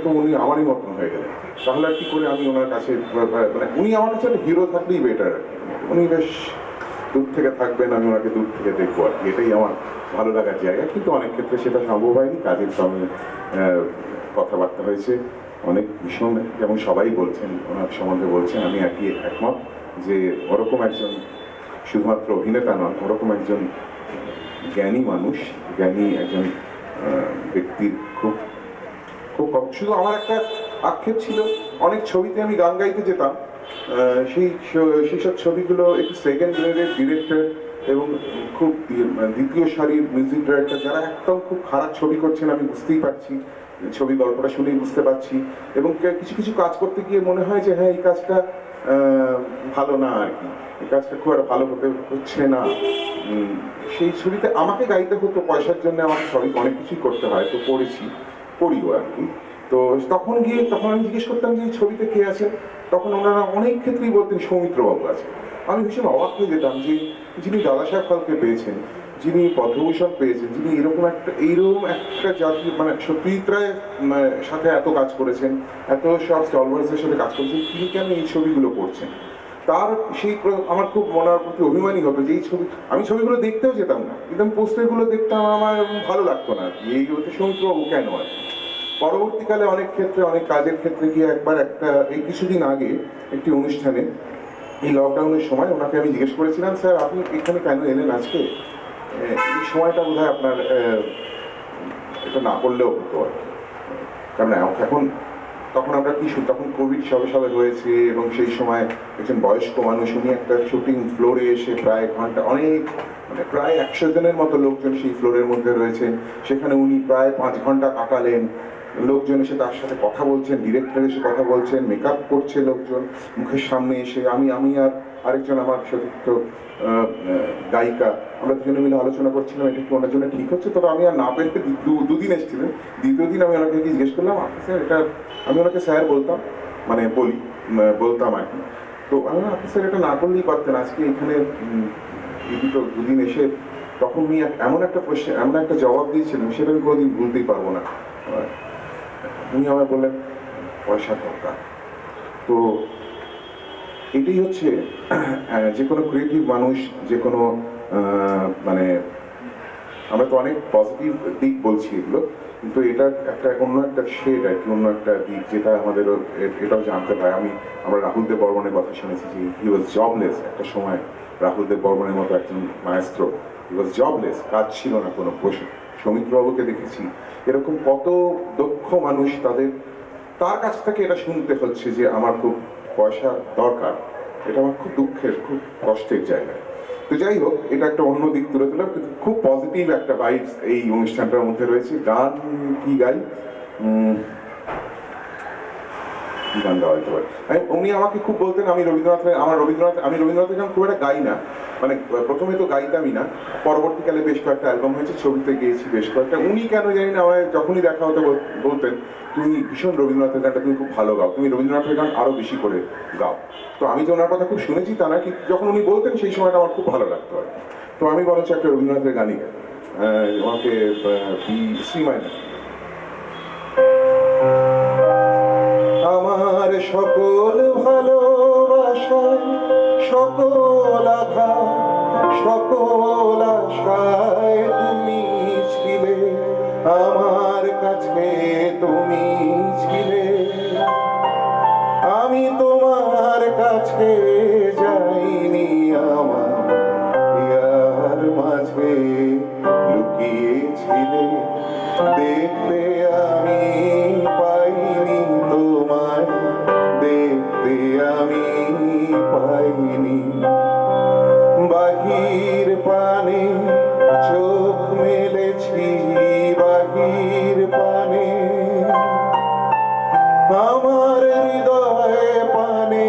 তো উনি আমারই মতন হয়ে গেলেন। তাহলে আর কি করে আমি ওনার কাছে, মানে উনি আমার কাছে একটা হিরো থাকলেই বেটার। উনি বেশ দূর থেকে থাকবেন, আমি ওনাকে দূর থেকে দেখবো আর কি, এটাই আমার ভালো লাগার জায়গা। কিন্তু অনেক ক্ষেত্রে সেটা সম্ভব হয়নি, কাজের সঙ্গে কথাবার্তা হয়েছে অনেক ভীষণ, যেমন সবাই বলছেন ওনার সম্বন্ধে বলছেন, আমি আর কি একমত যে ওরকম একজন শুধুমাত্র অভিনেতা নন, ওরকম একজন জ্ঞানী মানুষ, জ্ঞানী একজন ব্যক্তির খুব খুব কম। শুধু আমার একটা আক্ষেপ ছিল, অনেক ছবিতে আমি গান গাইতে যেতাম, সেই সব ছবিগুলো একটু সেকেন্ড গ্রেডের ডিরেক্টর এবং খুব দ্বিতীয় সারির মিউজিক ডাইরেক্টর, যারা একদম খুব খারাপ ছবি করছেন, আমি বুঝতেই পারছি, ছবি গল্পটা শুনেই বুঝতে পারছি। এবং কিছু কিছু কাজ করতে গিয়ে মনে হয় যে হ্যাঁ, এই কাজটা ভালো না আর কি, এই কাজটা খুব একটা ভালো হচ্ছে না। সেই ছবিতে আমাকে গাইতে হতো পয়সার জন্য, আমাকে সবই অনেক কিছুই করতে হয়, তো করিও আর কি। তো তখন আমি জিজ্ঞেস করতাম যে এই ছবিতে কে আছে, তখন ওনারা অনেক ক্ষেত্রেই বলতেন সৌমিত্রবাবু আছে। আমি ভীষণ অবাক হয়ে যেতাম যে যিনি দাদাসাহেব ফালকে পেয়েছেন, যিনি পদ্মভূষণ পেয়েছেন, যিনি এইরকম একটা জাতীয়, মানে সত্যজিৎ রায়ের সাথে এত কাজ করেছেন, এত সব স্টলওয়ার্সের সাথে কাজ করেছেন, তিনি কেন এই ছবিগুলো করছেন? তার সেই আমার খুব মনের প্রতি অভিমানী হতো যে আমি ছবিগুলো দেখতেও যেতাম না, কিন্তু পোস্টারগুলো দেখতাম, আমার ভালো লাগতো না এইগুলোতে সৌমিত্রবাবু কেন হয়। পরবর্তীকালে অনেক ক্ষেত্রে, অনেক কাজের ক্ষেত্রে গিয়ে একবার এই কিছুদিন আগে একটি অনুষ্ঠানে, এই লকডাউনের সময়, ওনাকে আমি জিজ্ঞেস করেছিলাম, স্যার আপনি এখানে কেন এলেন আজকে? এই সময়টা বোধ হয় আপনার এটা না করলেও হতো আর কি। কারণ এখন তখন আমরা তখন কোভিড সবে হয়েছে, এবং সেই সময় একজন বয়স্ক মানুষ, উনি একটা শুটিং ফ্লোরে এসে প্রায় ঘন্টা, প্রায় 100 জনের মতো লোকজন সেই ফ্লোরের মধ্যে রয়েছেন, সেখানে উনি প্রায় 5 ঘন্টা কাটালেন। লোকজন এসে তার সাথে কথা বলছেন, ডিরেক্টর এসে কথা বলছেন, মেকআপ করছে লোকজন মুখের সামনে এসে। আমি আর আরেকজন আমার সতীর্থ গায়িকা, আমরা দুজনে মিলে আলোচনা করছিলাম এটা কি ওনার জন্য ঠিক হচ্ছে। তবে আমি আর না পেরে দুদিন এসেছিলেন, দ্বিতীয় দিন আমি ওনাকে জিজ্ঞেস করলাম, আপনি স্যার এটা, আমি ওনাকে স্যার বলতাম, মানে বলতাম আর কি। তো আমি আপনি স্যার এটা না করলেই পারতেন, আজকে এখানে এই দুদিন এসে তখন উনি এমন একটা কোয়েশ্চেন, এমন একটা জবাব দিয়েছিলেন সেটা আমি কোনোদিন ভুলতেই পারবো না। উনি আমায় বললেন পয়সার দরকার। তো এটাই হচ্ছে যে কোনো ক্রিয়েটিভ মানুষ, যে কোনো মানে আমরা তো অনেক পজিটিভ দিক বলছি এগুলো, কিন্তু এটা একটা অন্য একটা শেড আর কি, অন্য একটা দিক যেটা আমাদেরও এটাও জানতে পারে। আমরা রাহুল দেব বর্মনের কথা শুনেছি যে হি ওয়াজ জবলেস একটা সময়। রাহুল দেব বর্মনের মতো একজন মায়েস্ট্রো, হি ওয়াজ জবলেস, কাজ ছিল না কোনো। বসে সৌমিত্রবাবুকে দেখেছি, এরকম কত দক্ষ মানুষ, তার কাছ থেকে এটা শুনতে হচ্ছে যে আমার খুব পয়সা দরকার। এটা আমার খুব দুঃখের, খুব কষ্টের জায়গায়। তো যাই হোক, এটা একটা অন্য দিক তুলে দিলাম, কিন্তু খুব পজিটিভ একটা ভাইবস এই অনুষ্ঠানটার মধ্যে রয়েছে। গান কি গাই, গান গাওয়া যেতে পারে। উনি আমাকে খুব বলতেন আমি রবীন্দ্রনাথের গান খুব একটা গাই না, মানে প্রথমে তো গাইতামই না, পরবর্তীকালে বেশ কয়েকটা অ্যালবাম হয়েছে, ছবিতে গিয়েছি বেশ কয়েকটা। উনি কেন জানি না আমায় যখনই দেখা হতো বলতেন, তুমি ভীষণ রবীন্দ্রনাথের গানটা তুমি খুব ভালো গাও, তুমি রবীন্দ্রনাথের গান আরো বেশি করে গাও। তো আমি যে ওনার কথা খুব শুনেছি তা না, কিন্তু যখন উনি বলতেন সেই সময়টা আমার খুব ভালো লাগতো আর কি। তো আমি বরঞ্চ একটা রবীন্দ্রনাথের গানই গাই, আমাকে সি মাইনর। আমার সকল ভালোবাসায়, সকল আঘাত, সকল আশায় তুমি ছিলে, আমার কাছে তুমি ছিলে। আমি তোমার কাছে যাইনি, আমার ইয়ার মাঝে লুকিয়েছিলে। দেখতে আমি পাইনি তোমায়, দেখতে আমি পাইনি। বাহির পানে চোখ মেলেছি, বাহির পানে আমার হৃদয় পানে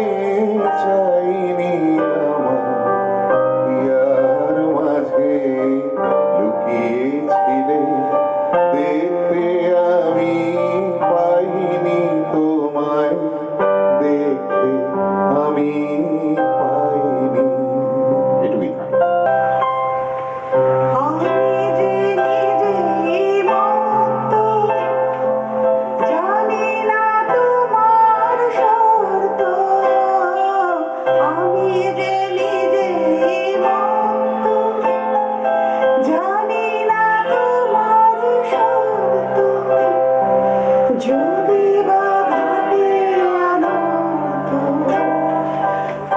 চাইনি, আমার ইয়ার মাঝে লুকিয়েছিলে। দেখতে আমি পাইনি তোমায়, দেখতে আমি পাইনি। এটুকুই থাক। আমি যে নিজেই মত্ত, জানি না তোমার শর্ত। আমি যে নিজেই মত্ত, জানি না তোমার শর্ত। যদি বা ঘটে অনর্থ,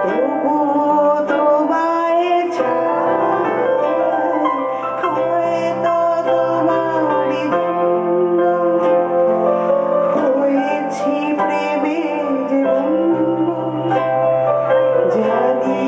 তবুও তোমায় চাই, হয়তো তোমারই জন্য হয়েছি প্রেমে যে বন্য। জানি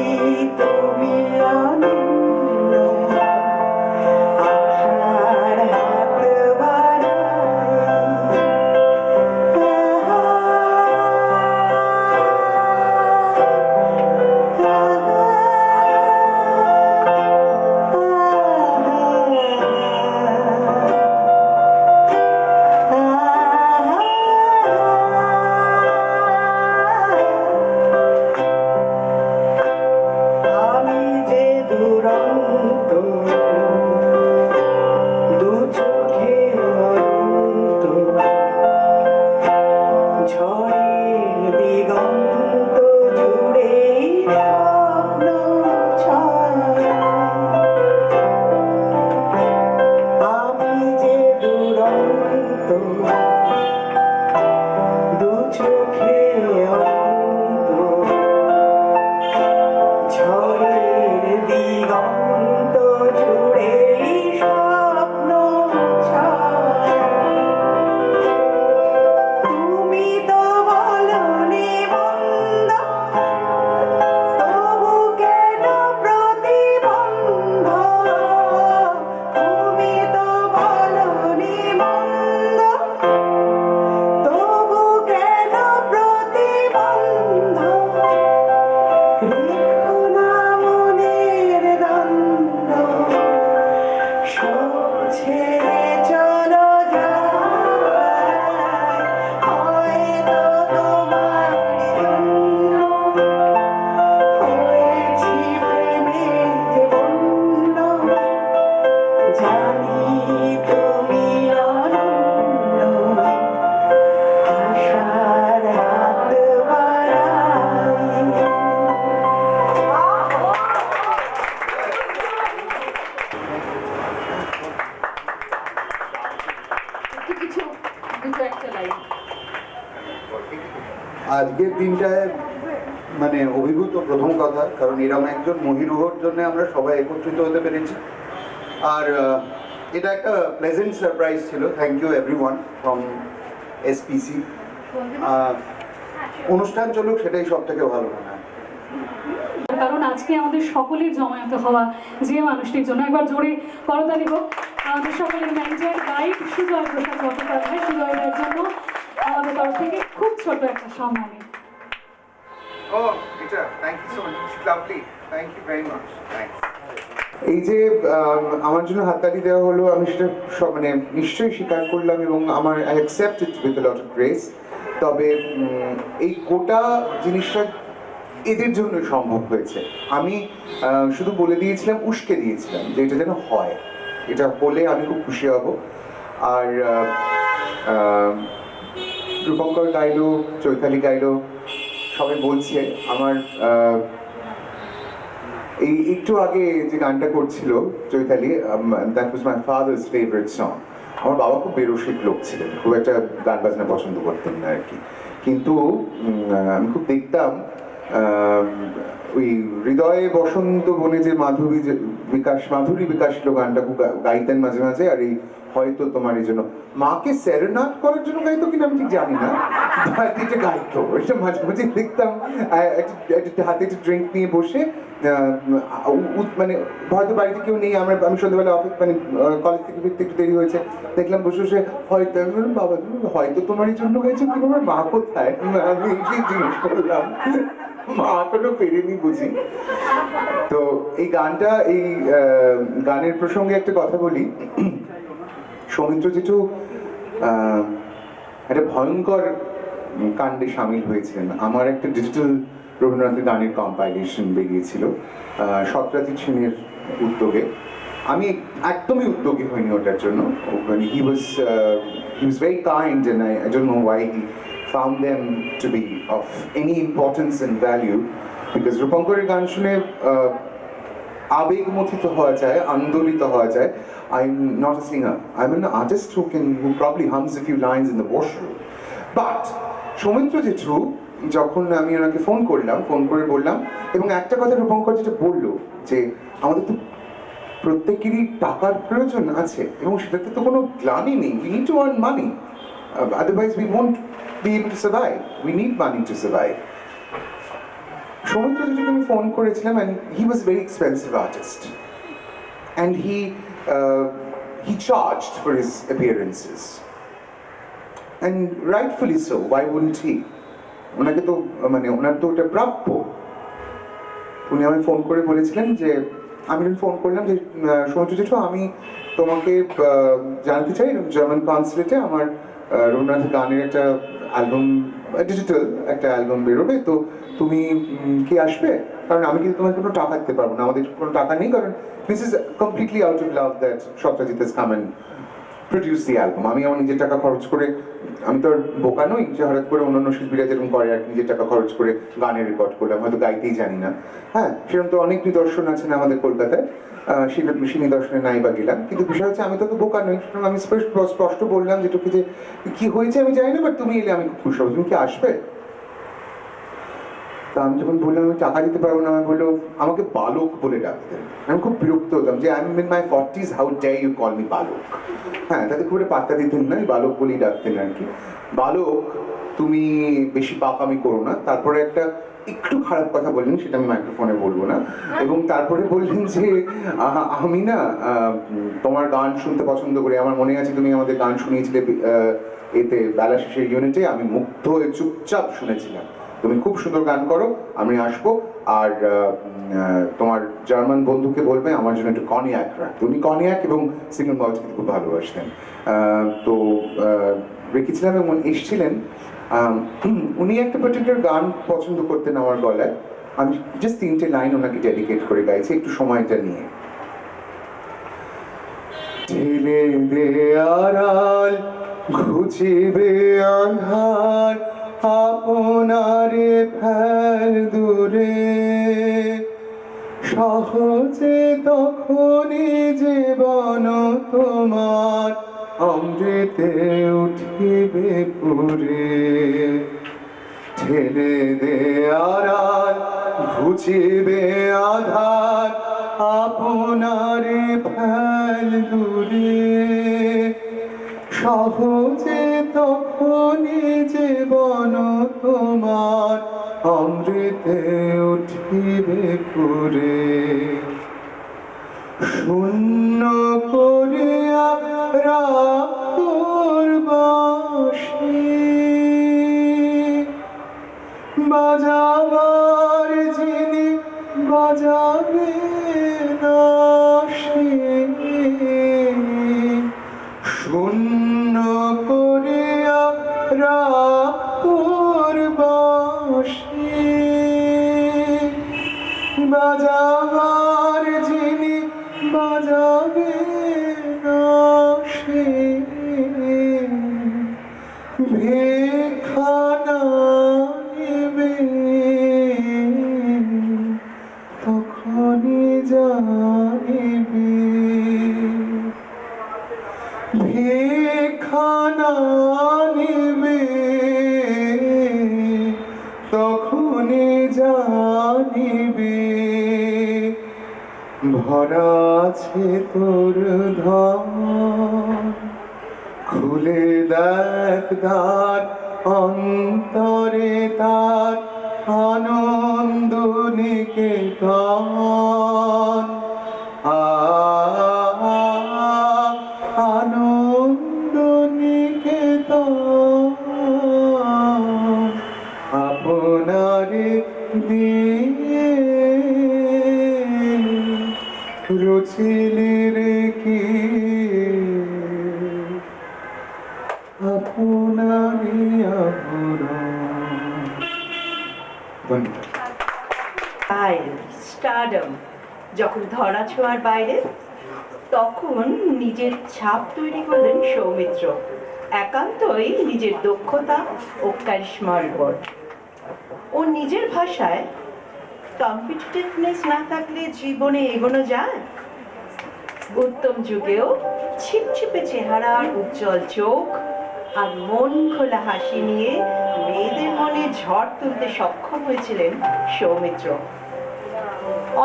আজকের দিনটায় মানে অভিভূত প্রথম কথা, কারণ এরকম একজন মহিরুহর জন্য আমরা সবাই একত্রিত হতে পেরেছি। আর এটা একটা প্লেজেন্ট সারপ্রাইজ ছিল। Thank you everyone from SPC. অনুষ্ঠান চলুক, সেটাই সব থেকে ভালো মনে হয়। কারণ আজকে আমাদের সকলের জমায়েত হওয়া যে মানুষটির জন্য একবার জোরে করতালি হোক আমাদের সকলের ম্যানেজার গাইড সুজয় প্রসাদ চট্টোপাধ্যায়। সুজয়ের জন্য আমাদের তরফ থেকে খুব ছোট একটা সম্মানী। Oh, Peter, thank you so much. It's lovely. Thank you very much. Thanks. এই যে আমার জন্য হাততালি দেওয়া হলো, আমি সেটা সব মানে নিশ্চয়ই স্বীকার করলাম এবং আমার I accept it with lot of grace. তবে এই গোটা জিনিসটা এদের জন্য সম্ভব হয়েছে। আমি শুধু বলে দিয়েছিলাম, উস্কে দিয়েছিলাম যে এটা যেন হয়, এটা হলে আমি খুব খুশি হব। আর রূপঙ্কর গাইলো, চৈতালি গাইলো, সবাই বলছে আমার এই একটু আগে যে গানটা করছিল Chaitali, that was my father's favourite song. আমার বাবা খুব বেরসিক লোক ছিলেন, খুব একটা গান বাজনা পছন্দ করতেন না আর কি, কিন্তু আমি খুব দেখতাম ওই হৃদয়ে বসন্ত বনে যে মাধুরী বিকাশ গানটা খুব গাইতেন মাঝে মাঝে। আর এই হয়তো তোমার এই জন্য মাকে সেরেনাড করার জন্য গাইতো কিনা আমি ঠিক জানি না, এটা গাইতো। এটা মাঝে মাঝে দেখতাম হাতে একটা ড্রিঙ্ক নিয়ে বসে, মানে হয়তো বাড়িতে কেউ নেই, আমি সন্ধ্যাবেলা অফিস মানে কলেজ থেকে ফিরতে একটু দেরি হয়েছে, দেখলাম বসে বসে হয়তো বাবা হয়তো তোমার এই জন্য গাইছো, কিন্তু আমার মা কোথায়, আমি এই জিজ্ঞেস করলাম, মা এখনো ফেরেনি বুঝি। তো এই গানটা, এই গানের প্রসঙ্গে একটা কথা বলি। সৌমিত্র জেঠু একটা ভয়ঙ্কর কাণ্ডে সামিল হয়েছিলেন। আমার একটা ডিজিটাল রবীন্দ্রনাথের গানের কম্পাইলেশন বেরিয়েছিল সত্যজিৎ সেনের উদ্যোগে। আমি একদমই উদ্যোগী হইনি ওটার জন্য। মানে he was very kind and I don't know why he found them to be of any importance and value, because রূপঙ্করের গান শুনে আবেগমথিত হওয়া যায়, আন্দোলিত হওয়া যায়। I'm not a singer, I'm an artist who probably hums a few lines in the washroom. But Soumitra জেঠু, যখন আমি ওনাকে ফোন করে বললাম, এবং একটা কথা রূপঙ্কর যেটা বললো যে আমাদের তো প্রত্যেকেরই টাকার প্রয়োজন আছে এবং সেটাতে তো কোনো গ্লানি নেই, we need to earn money, otherwise we won't be able to survive, we need money to survive. Soumitra জেঠুকে আমি ফোন করেছিলাম, and he was a very expensive artist and he charged for his appearances, and rightfully so. Why wouldn't he? ওনাকে তো মানে ওনার তো ওটা প্রাপ্য। উনি আমি ফোন করে বলেছিলেন যে, আমি ফোন করলাম যে সৌমিত্র জেঠু, আমি তোমাকে জানতে চাই, জার্মান কনসুলেটে আমার রবীন্দ্রনাথের গানের একটা অ্যালবাম, ডিজিটাল একটা অ্যালবাম বেরোবে, তো তুমি কি আসবে? কারণ আমি কিন্তু তোমাকে কোনো টাকা দিতে পারবো না, আমাদের কোনো টাকা নেই, কারণ this is completely out of love that Satyajit has come and produce the album. আমি আমার নিজের টাকা খরচ করে, আমি তো আর বোকা নই যে হঠাৎ করে অন্যান্য শিল্পীরা যেরকম করে আর নিজের টাকা খরচ করে গানে রেকর্ড করলাম, হয়তো গাইতেই জানি না। হ্যাঁ, সেরকম তো অনেক নিদর্শন আছেন আমাদের কলকাতায়, সেই নিদর্শনে নাই বা গেলাম, কিন্তু বিষয় হচ্ছে আমি তো বোকা নই। সুতরাং আমি স্পষ্ট বললাম যেটুকু যে কি হয়েছে আমি জানি না, বাট তুমি এলে আমি খুব খুশি হবো, তুমি কি আসবে? তা আমি যখন বললাম আমি টাকা দিতে পারবো না, আমি বললো আমাকে বালক বলে ডাকতেন। আমি খুব বিরক্ত হতাম যে I am in my 40s, how dare you call me বালক। হ্যাঁ, তাতে খুব একটা পাত্তা দিতেন না, বালক বলেই ডাকতেন আর কি। বালক, তুমি বেশি পাকামি করো না। তারপরে একটা একটু খারাপ কথা বললেন, সেটা আমি মাইক্রোফোনে বলবো না, এবং তারপরে বললেন যে আমি না তোমার গান শুনতে পছন্দ করি, আমার মনে আছে তুমি আমাদের গান শুনিয়েছিলে এতে বেলা শেষের ইউনিটে, আমি মুগ্ধ হয়ে চুপচাপ শুনেছিলাম। তুমি খুব সুন্দর গান করো, আমি আসবো, আর তোমার জার্মান বন্ধুকে বলবে আমার জন্য একটু কনিয়াক রাখতে। উনি কনিয়াক এবং সিঙ্গল মল্ট খুব ভালোবাসতেন, তো রেখেছিলাম এবং এসেছিলেন। উনি একটা পার্টিকুলার গান পছন্দ করতেন আমার গলায়, আমি জাস্ট 3টে লাইন ওনাকে ডেডিকেট করে গাইছি, একটু সময়টা নিয়ে। ঠেলে দে আড়াল, ঘুচিবে আন্ধার, আপনারে ফেল দূরে, সহজে তখনই জীবন তোমার অমৃতে উঠিবে পুরে। ঢেলে দে আড়াল ঘুচিবে আধার আপনারে ফেল দূরে সহজে তখনই জীবন তোমার অমৃতে উঠিবে পুরে শূন্য করিয়া রাখোর বাঁশি বাজাবার যিনি বাজাবে না সে শূন্য করিয়া রাখোর বাঁশি বাজাবার যিনি বাজাবে না সে ভিক্ষা নিবে তখনই জানিবে ভিক্ষা নিবে তখনই জানিবে ভরা আছে তোর ধন খুলে দেখ দ্বার অন্তরে তার আনন্দ নিকেতন আনন্দ নিকেতন আপনারে দিয়ে রুচিলি রে কি আপনারি আবরণ স্টারডম যখন ধরা ছোঁয়ার বাইরে তখন নিজের ছাপ তৈরি করলেন সৌমিত্র একান্তই নিজের দক্ষতা ও ক্যারিশমার উপর। ও নিজের ভাষায় কম্পিটিটিভনেস না থাকলে জীবনে এগোনো যায়। উত্তম যুগেও ছিপছিপে চেহারার উজ্জ্বল চোখ আর মন খোলা হাসি নিয়ে মেয়েদের মনে ঝড় তুলতে সক্ষম হয়েছিলেন সৌমিত্র।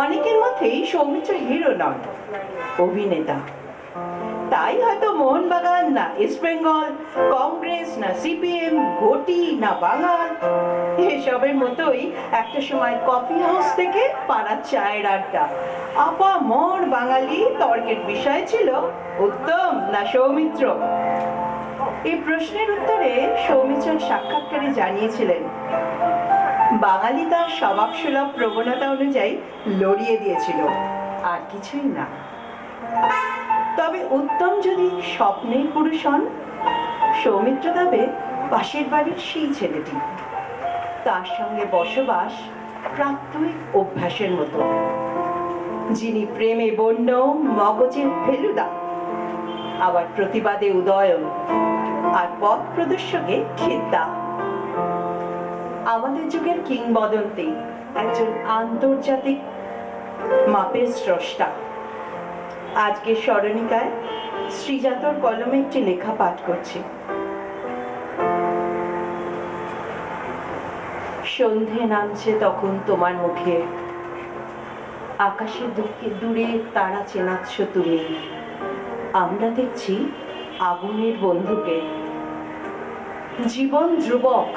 অনেকের মধ্যেই সৌমিত্র হিরো নন, অভিনেতা। তাই হয়তো মোহনবাগান না ইস্ট বেঙ্গল, কংগ্রেস না সিপিএম, ঘটি না বাঙাল, এসবের মতোই একটা সময় কফি হাউস থেকে পাড়ার চায়ের আড্ডা আপা মর বাঙালি তর্কের বিষয় ছিল উত্তম না সৌমিত্র। এই প্রশ্নের উত্তরে সৌমিত্র সাক্ষাৎকারে জানিয়েছিলেন বাঙালি তার স্বভাবসুলভ প্রবণতা অনুযায়ী লড়িয়ে দিয়েছিল, আর কিছুই না। তবে উত্তম যদি স্বপ্নের পুরুষ হন, সৌমিত্র তবে পাশের বাড়ির সেই ছেলেটি, তার সঙ্গে বসবাস প্রাত্যহিক অভ্যাসের মতো, যিনি প্রেমে বন্য মগজের ফেলুদা, আবার প্রতিবাদে উদয়ন আর পথ প্রদর্শকে খিদ্দা। আমাদের যুগের কিংবদন্তি, একজন আন্তর্জাতিক মাপের স্রষ্টা। আজকে স্মরণিকায় শ্রীজাতর কলমে একটি লেখা পাঠ করছি। সন্ধে নামছে তখন তোমার মুখে, আকাশে দূরে তারা চেনাচ্ছ তুমি, আমরা দেখছি আগুনের বন্ধুকে। জীবন ধ্রুবক,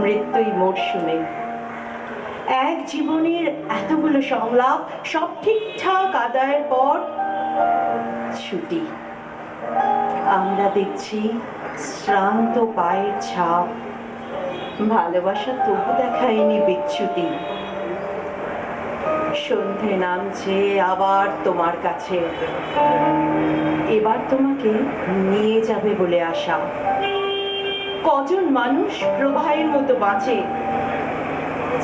মৃত্যুই মরশুমে। এক জীবনের এতগুলো সংলাপ সব ঠিকঠাক আদায়ের পর ছুটি। আমরা দেখছি শ্রান্ত পায়ের ছাপ, ভালোবাসা তবু দেখায়নি বিচ্যুতি। সন্ধে নামছে আবার তোমার কাছে, এবার তোমাকে নিয়ে যাবে বলে আশা। কজন মানুষ প্রবাহের মতো বাঁচে,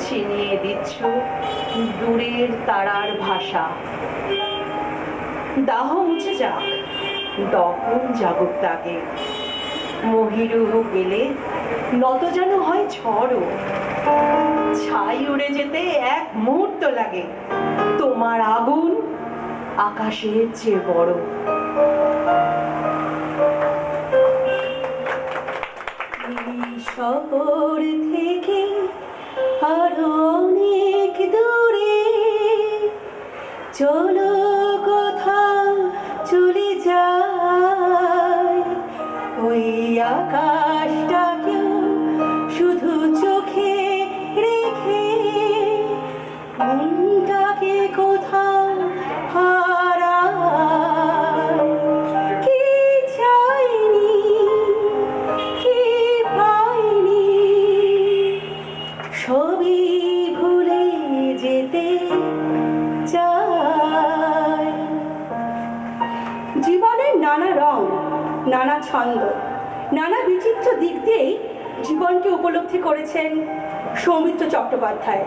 ছিনিয়ে দিচ্ছ দূরের তারার ভাষা। দাহ মুছে যাক, দহন জাগুক তাকে, মহিরুহ পেলে নত যেন হয় ঝড়ও। ছাই উড়ে যেতে এক মুহূর্ত লাগে, তোমার আগুন আকাশের চেয়ে বড়। শহর থেকে চলো কোথাও চলে যায়, ওই আকাশটাকেও শুধু চোখে রেখে মনটাকে কোথাও হারায়। কি চাইনি, কি পাইনি, সবই ভুলে যেতে চাই। জীবনের নানা রং, নানা ছন্দ, নানা বিচিত্র দিক দিয়েই জীবনকে উপলব্ধি করেছেন সৌমিত্র চট্টোপাধ্যায়।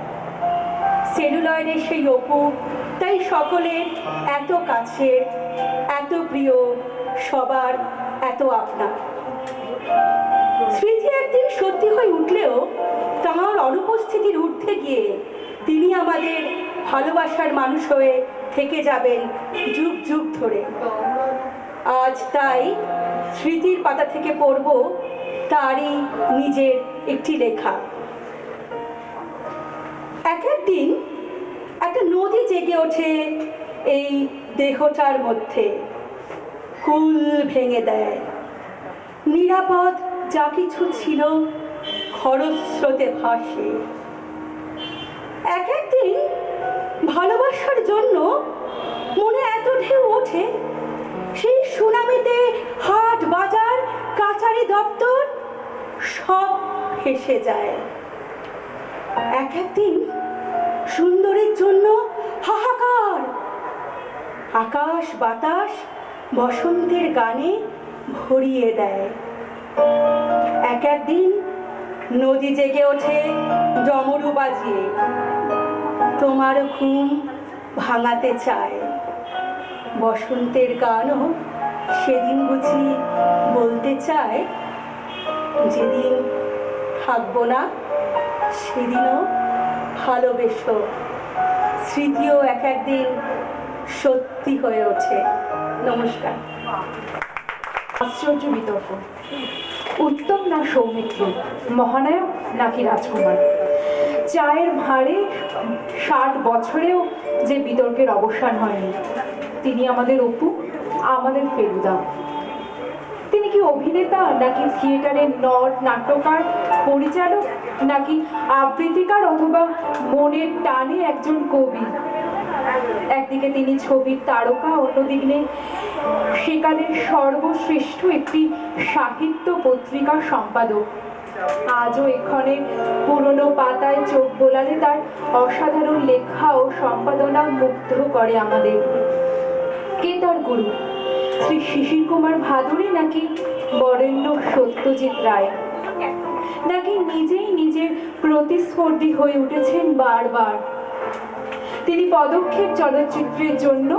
সেলুলয়েডের সেই অপু তাই সকলের এত কাছের, এত প্রিয়, সবার এত আপনার। স্মৃতি একদিন সত্যি হয়ে উঠলেও তাঁর অনুপস্থিতির ঊর্ধ্বে গিয়ে তিনি আমাদের ভালোবাসার মানুষ হয়ে থেকে যাবেন যুগ যুগ ধরে। আজ তাই স্মৃতির পাতা থেকে পড়ব তারই নিজের একটি লেখা। এক একদিন একটা নদী জেগে ওঠে এই দেহটার মধ্যে, কুল ভেঙে দেয়। নিরাপদ যা কিছু ছিল খরস্রোতে ভাসে। এক একদিন ভালোবাসার জন্য মনে এত ঢেউ ওঠে, সেই সুনামিতে হাট বাজার কাচারি দপ্তর সব ভেসে যায়। এক একদিন সুন্দরের জন্য হাহাকার, আকাশ বাতাস বসন্তের গানে ভরিয়ে দেয়। এক একদিন নদী জেগে ওঠে ডমরু বাজিয়ে, তোমার ঘুম ভাঙাতে চায়। বসন্তের গানও সেদিন বুঝি বলতে চায়, যেদিন থাকবো না সেদিনও ভালোবেসো। স্মৃতিও এক একদিন সত্যি হয়ে ওঠে। নমস্কার। আশ্চর্য বিতর্ক, উত্তম না সৌমিত্র, মহানায়ক নাকি রাজকুমার। চায়ের ভাঁড়ে 60 বছরেও যে বিতর্কের অবসান হয়নি। তিনি আমাদের অপু, আমাদের ফেলুদা। তিনি কি অভিনেতা নাকি থিয়েটারের নট নাট্যকার, পরিচালক নাকি আবৃত্তিকার অথবা মনের টানে একজন কবি? একদিকে তিনি ছবির তারকা, অন্যদিকে সেকালের সর্বশ্রেষ্ঠ একটি সাহিত্য পত্রিকার সম্পাদক। আজও এক্ষণে পুরনো পাতায় চোখ বোলালে তার অসাধারণ লেখা ও সম্পাদনা মুগ্ধ করে আমাদের। কে তার গুরু? শ্রী শিশির কুমার ভাদুড়ী নাকি বরেণ্য সত্যজিৎ রায়? নাকি নিজেই নিজের প্রতিস্পর্ধী হয়ে উঠেছেন বারবার? তিনি পদক্ষেপ চলচ্চিত্রের জন্য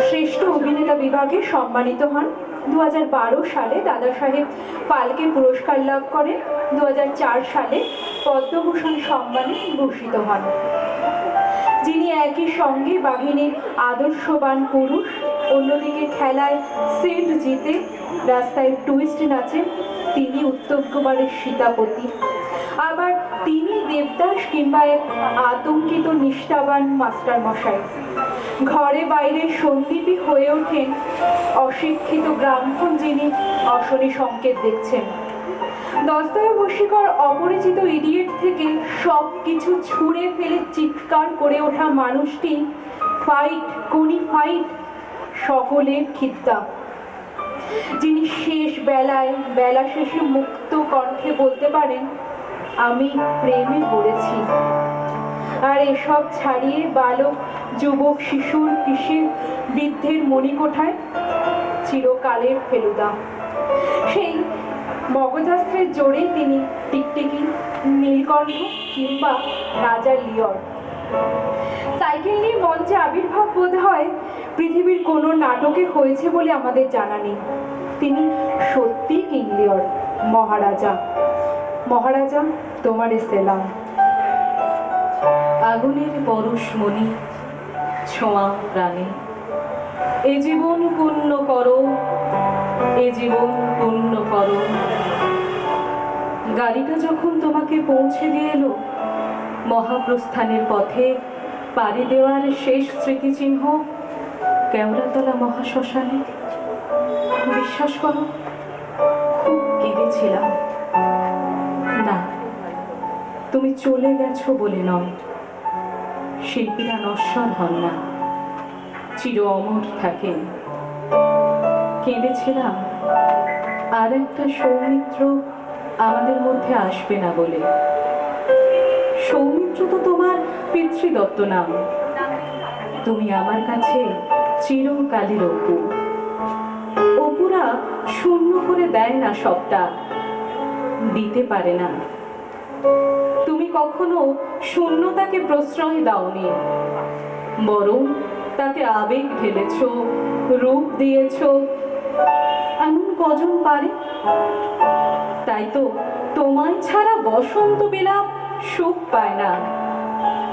শ্রেষ্ঠ অভিনেতা বিভাগে সম্মানিত হন। 2012 সালে দাদা সাহেব ফালকে পুরস্কার লাভ করেন। 2004 সালে পদ্মভূষণ সম্মানে ভূষিত হন। যিনি একই সঙ্গে বাহিনীর আদর্শবান পুরুষ, অন্যদিকে খেলায় সেন্ট জিতে রাস্তায় টুইস্ট নাচেন, তিনি উত্তম কুমারের সীতাপতি। আবার তিনি দেবদাস কিংবা এক আতঙ্কিত নিষ্ঠাবান মাস্টার মশাই। ঘরে বাইরে সন্দীপী হয়ে ওঠেন অশিক্ষিত গ্রামফোন, যিনি অশনি সংকেত দেখছেন। দস্তয়েভস্কির অপরিচিত ইডিয়েট থেকে সব কিছু ছুঁড়ে ফেলে চিৎকার করে ওঠা মানুষটি ফাইট, কোনি ফাইট, সকলের খিদ্দা। যিনি শেষ বেলায় বেলা শেষে মুক্ত কণ্ঠে বলতে পারেন, আমি প্রেমে পড়েছি। আর এসব ছাড়িয়ে বালক, যুবক, শিশুর, কিশোর, বৃদ্ধের মণিকোঠায় চিরকালের ফেলুদা। সেই মগজাস্ত্রের জোরে তিনি টিকটিকি, নীলকণ্ঠ কিংবা রাজা লিওর। সাইকেল নিয়ে মঞ্চে আবির্ভাব বোধ হয় পৃথিবীর কোনো নাটকে হয়েছে বলে আমাদের জানা নেই। তিনি সত্যি কিং লিওর, মহারাজা। মহারাজা, তোমারে সেলাম। আগুনের পরশমণি ছোঁয়া প্রাণে, এ জীবন পূর্ণ করো, এ জীবন পূর্ণ করো। গাড়িটা যখন তোমাকে পৌঁছে দিয়ে এলো মহাপ্রস্থানের পথে, পাড়ি দেওয়ার শেষ স্মৃতিচিহ্ন কেওড়াতলা মহাশ্মশানে। বিশ্বাস করো, খুব কেঁদেছিলাম। না, তুমি চলে গেছো বলে নয়, শিল্পীরা নশ্বর হন না, চির অমর থাকেন। কেঁদেছিলাম আর একটা সৌমিত্র আমাদের মধ্যে আসবে না বলে। সৌমিত্র তো তোমার পিতৃদত্ত নাম। তুমি আমার কাছে চিরকালের অপু। অপুরা শূন্য করে দেয় না সবটা, দিতে পারে না। তুমি কখনো শূন্যতাকে প্রশ্রয় দাওনি, বরং তাতে আবেগ ঢেলেছ, রূপ দিয়েছ। এমন কজন পারে? তাই তো তোমায় ছাড়া বসন্ত বিলাপ সুখ পায় না।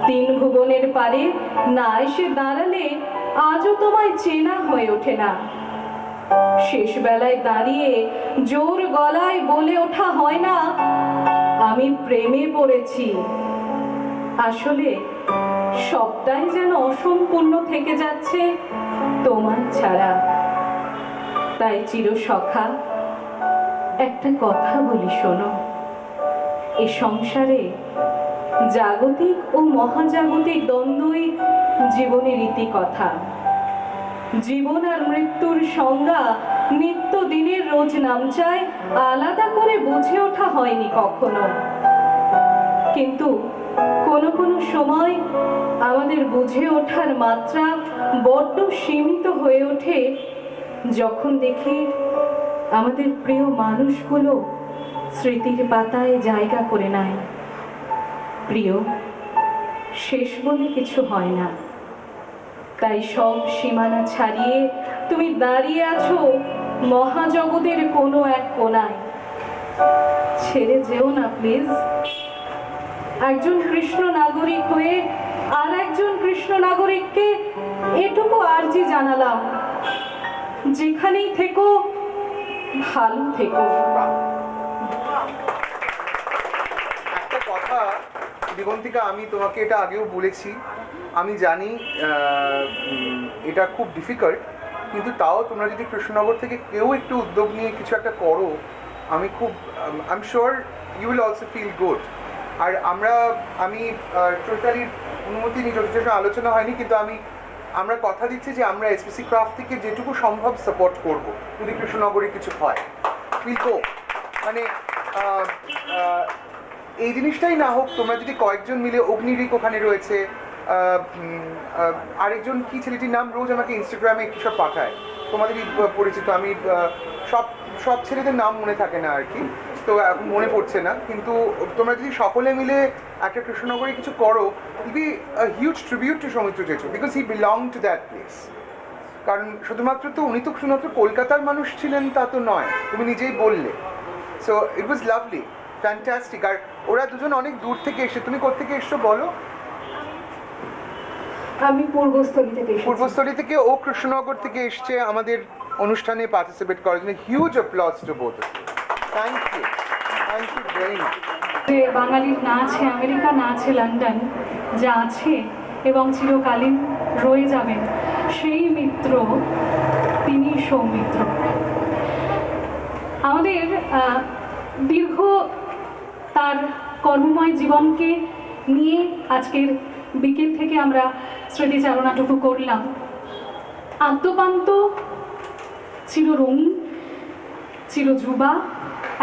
তিন ভুবনের পারে না এসে দাঁড়ালে আজও তোমায় চেনা হয়ে ওঠে না। শেষ বেলায় দাঁড়িয়ে জোর গলায় বলে ওঠা হয় না, আমি প্রেমে পড়েছি। আসলে সবটাই যেন অসম্পূর্ণ থেকে যাচ্ছে তোমার ছাড়া। তাই চিরসখা, একটা কথা বলি শোনো। এ সংসারে জাগতিক ও মহাজাগতিক দ্বন্দ্বই জীবনের ইতিকথা। জীবন আর মৃত্যুর সংজ্ঞা নিত্য দিনের রোজ নামচায় আলাদা করে বুঝে ওঠা হয়নি কখনো। কিন্তু কোনো কোনো সময় আমাদের বুঝে ওঠার মাত্রা বড্ড সীমিত হয়ে ওঠে যখন দেখি আমাদের প্রিয় মানুষগুলো স্মৃতির পাতায় জায়গা করে নেয়। প্রিয় শেষ বলে কিছু হয় না, তাই সব সীমানা ছাড়িয়ে তুমি দাঁড়িয়ে আছো মহাজগতের কোনো এক কোণায়। ছেড়ে যেও না প্লিজ। একজন কৃষ্ণ নাগরিক হয়ে আর একজন কৃষ্ণ নাগরিককে এটুকু আর্জি জানালাম, যেখানেই থেকো ভালো থেকো। একটা কথা দিগন্তিকা, আমি তোমাকে এটা আগেও বলেছি, আমি জানি এটা খুব ডিফিকাল্ট, কিন্তু তাও তোমরা যদি কৃষ্ণনগর থেকে কেউ একটু উদ্যোগ নিয়ে কিছু একটা করো, আমি খুব I am sure you will also feel good. আর আমি চৈতালির অনুমতি নিয়ে যথেষ্ট আলোচনা হয়নি, কিন্তু আমরা কথা দিচ্ছি যে আমরা এসপিসি ক্রাফট থেকে যেটুকু সম্ভব সাপোর্ট করব যদি কৃষ্ণনগরে কিছু হয়। Will go. মানে এই জিনিসটাই না হোক, তোমরা যদি কয়েকজন মিলে, অগ্নিরিক ওখানে রয়েছে, আরেকজন কি ছেলেটির নাম রোজ আমাকে ইনস্টাগ্রামে কি সব পাঠায়, তোমাদেরই পরিচিত, আমি সব ছেলেদের নাম মনে থাকে না আর কি, তো এখন মনে পড়ছে না, কিন্তু তোমরা যদি সকলে মিলে একটা কৃষ্ণনগরে কিছু করো, it be a huge tribute to Soumitra Chechu, because he belong to that place. কারণ শুধুমাত্র তো উনি তো শুধুমাত্র কলকাতার মানুষ ছিলেন তা তো নয়, তুমি নিজেই বললে। So it was lovely, fantastic. আর ওরা দুজন অনেক দূর থেকে এসে, তুমি কোত্থেকে এসছো বলো? আমি পূর্বস্থলী থেকে এসেছি। পূর্বস্থলী থেকে, ও কৃষ্ণনগর থেকে এসছে আমাদের অনুষ্ঠানে পার্টিসিপেট করার জন্য। Huge applause to both of you. Thank you very much. যে বাঙালির না আছে আমেরিকা, না আছে লন্ডন, যা আছে এবং চিরকালীন রয়ে যাবেন সেই মিত্র, তিনি সৌমিত্র। আমাদের দীর্ঘ তার কর্মময় জীবনকে নিয়ে আজকের বিকেল থেকে আমরা স্মৃতিচারণাটুকু করলাম। আদ্যপান্ত চিররঙিন, চিরযুবা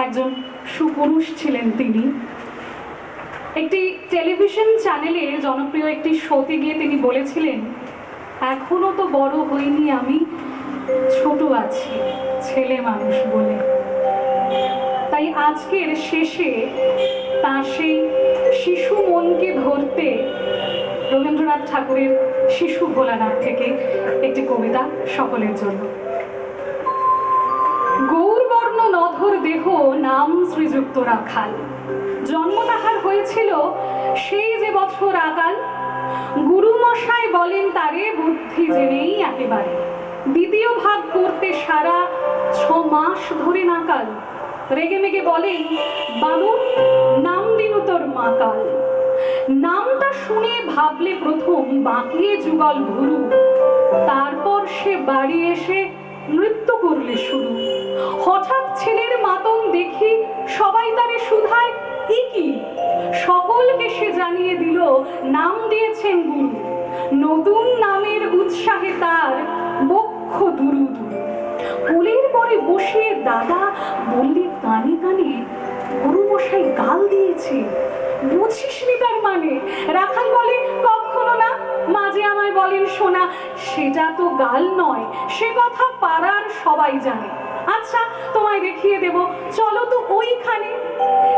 একজন সুপুরুষ ছিলেন তিনি। একটি টেলিভিশন চ্যানেলে জনপ্রিয় একটি শোতে গিয়ে তিনি বলেছিলেন, এখনো তো বড় হইনি আমি, ছোট আছি ছেলে মানুষ বলে। তাই আজকের শেষে তার সেই শিশু মনকে ধরতে রবীন্দ্রনাথ ঠাকুরের শিশু ভোলানাথ থেকে একটি কবিতা সকলের জন্য। গৌরবর্ণ নধর দেহ নাম শ্রীযুক্ত রাখাল, জন্ম তাহার হয়েছিল সেই যে বছর আকাল। গুরুমশাই বলেন তারে বুদ্ধি জেনেই একেবারে, দ্বিতীয় ভাগ করতে সারা 6 মাস ধরে নাকাল। রেগে মেগে বলেন বানর নাম দিনু তোর মাকাল, নামটা শুনে ভাবলে প্রথম বাঁকিয়ে যুগল ভুরু, তারপর সে বাড়ি এসে নৃত্য করলে শুরু। হঠাৎ ছেলের মাতম দেখি সবাই তারে শুধায় এ কি, সকলকে সে জানিয়ে দিল নাম দিয়েছেন গুরু। নতুন নামের উৎসাহে তার বক্ষ দুরু দুরু। কোলের পরে বসিয়ে দাদা বললে কানে কানে, গুরু মশাই গাল দিয়েছে, বুঝিসনি তার মানে? রাখাল বলে কখনো না, মাঝে আমায় বলেন শোনা, সেটা তো গাল নয়, সে কথা পাড়ার সবাই জানে। আচ্ছা তোমায় দেখিয়ে দেব, চলো তো ওইখানে।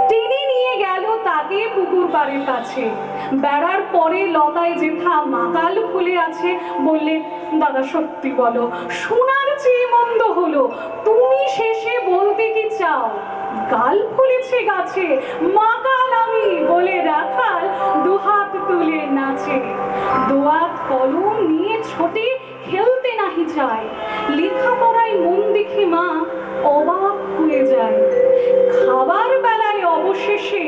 টেনে নিয়ে গেল তাকে পুকুর পাড়ের কাছে। বেড়ার পরে লতায় যেথা মাকাল ফুলে আছে, বললে দাদা সত্যি বলো, শোনার চেয়ে মন্দ হলো, তুমি শেষে বলতে কি চাও? গাল ফুলেছে গাছে, মাকাল আমি, বলে রাখাল দুহাত তুলে নাচে। দোয়াত কলম নিয়ে ছোটে, খেলতে নাহি চায়, লেখাপড়ায় মন দেখে মা অবাক হয়ে যায়। খাবার বেলায় অবশেষে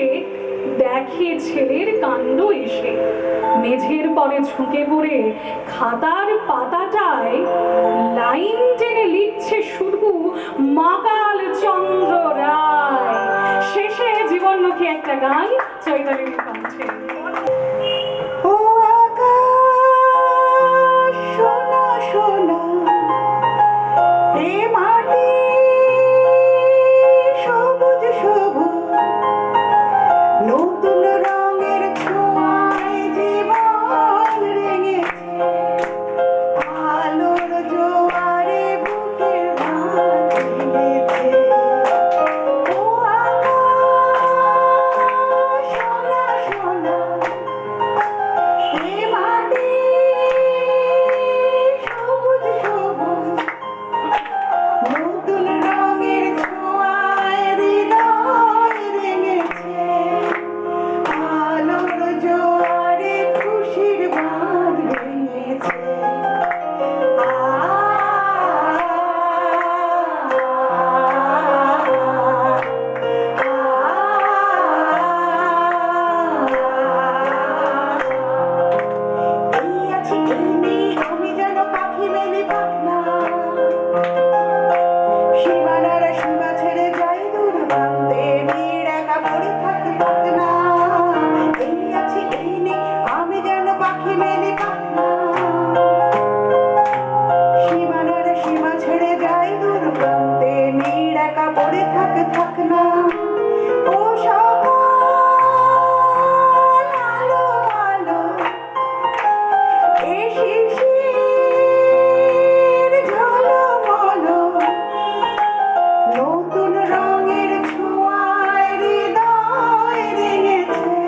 দেখে ছেলের কাণ্ড এসে, মেঝের পরে ঝুঁকে পড়ে খাতার পাতাটায় লাইন টেনে লিখছে শুধু মাকাল চন্দ্র রায়। শেষে জীবনমুখী একটা গান চৈতালির কণ্ঠে। ও আকাশ সোনা সোনা, এ মাটি সবুজ সবুজ, নতুন রঙের ছোঁয়ায় জীবন রেঙেছে, আলোর জোয়ারে বুকের ভাঁজ ভেঙেছে। ও আকাশ সোনা সোনা, এ মাটি সবুজ সবুজ, নতুন রঙের ছোঁয়ায় হৃদয় রেঙেছে, আলোর জোয়ারে খুশির বাঁধ ভেঙেছে। এই আছি এই নেই, আমি যেন পাখি মেলে পাখনা, সীমানার সীমা ছেড়ে যাই দূর প্রান্তে, নীড় একা পড়ে থাক না। এই আছি এই নেই, আমি যেন পাখি মেলে পাখনা, সীমানার সীমা ছেড়ে যাই দূর প্রান্তে, নীড় একা পড়ে থাক না। ও সকাল আলো আলো, এ শিশির ঝলমলো, নতুন রঙের ছোঁয়ায় হৃদয় রেঙেছে,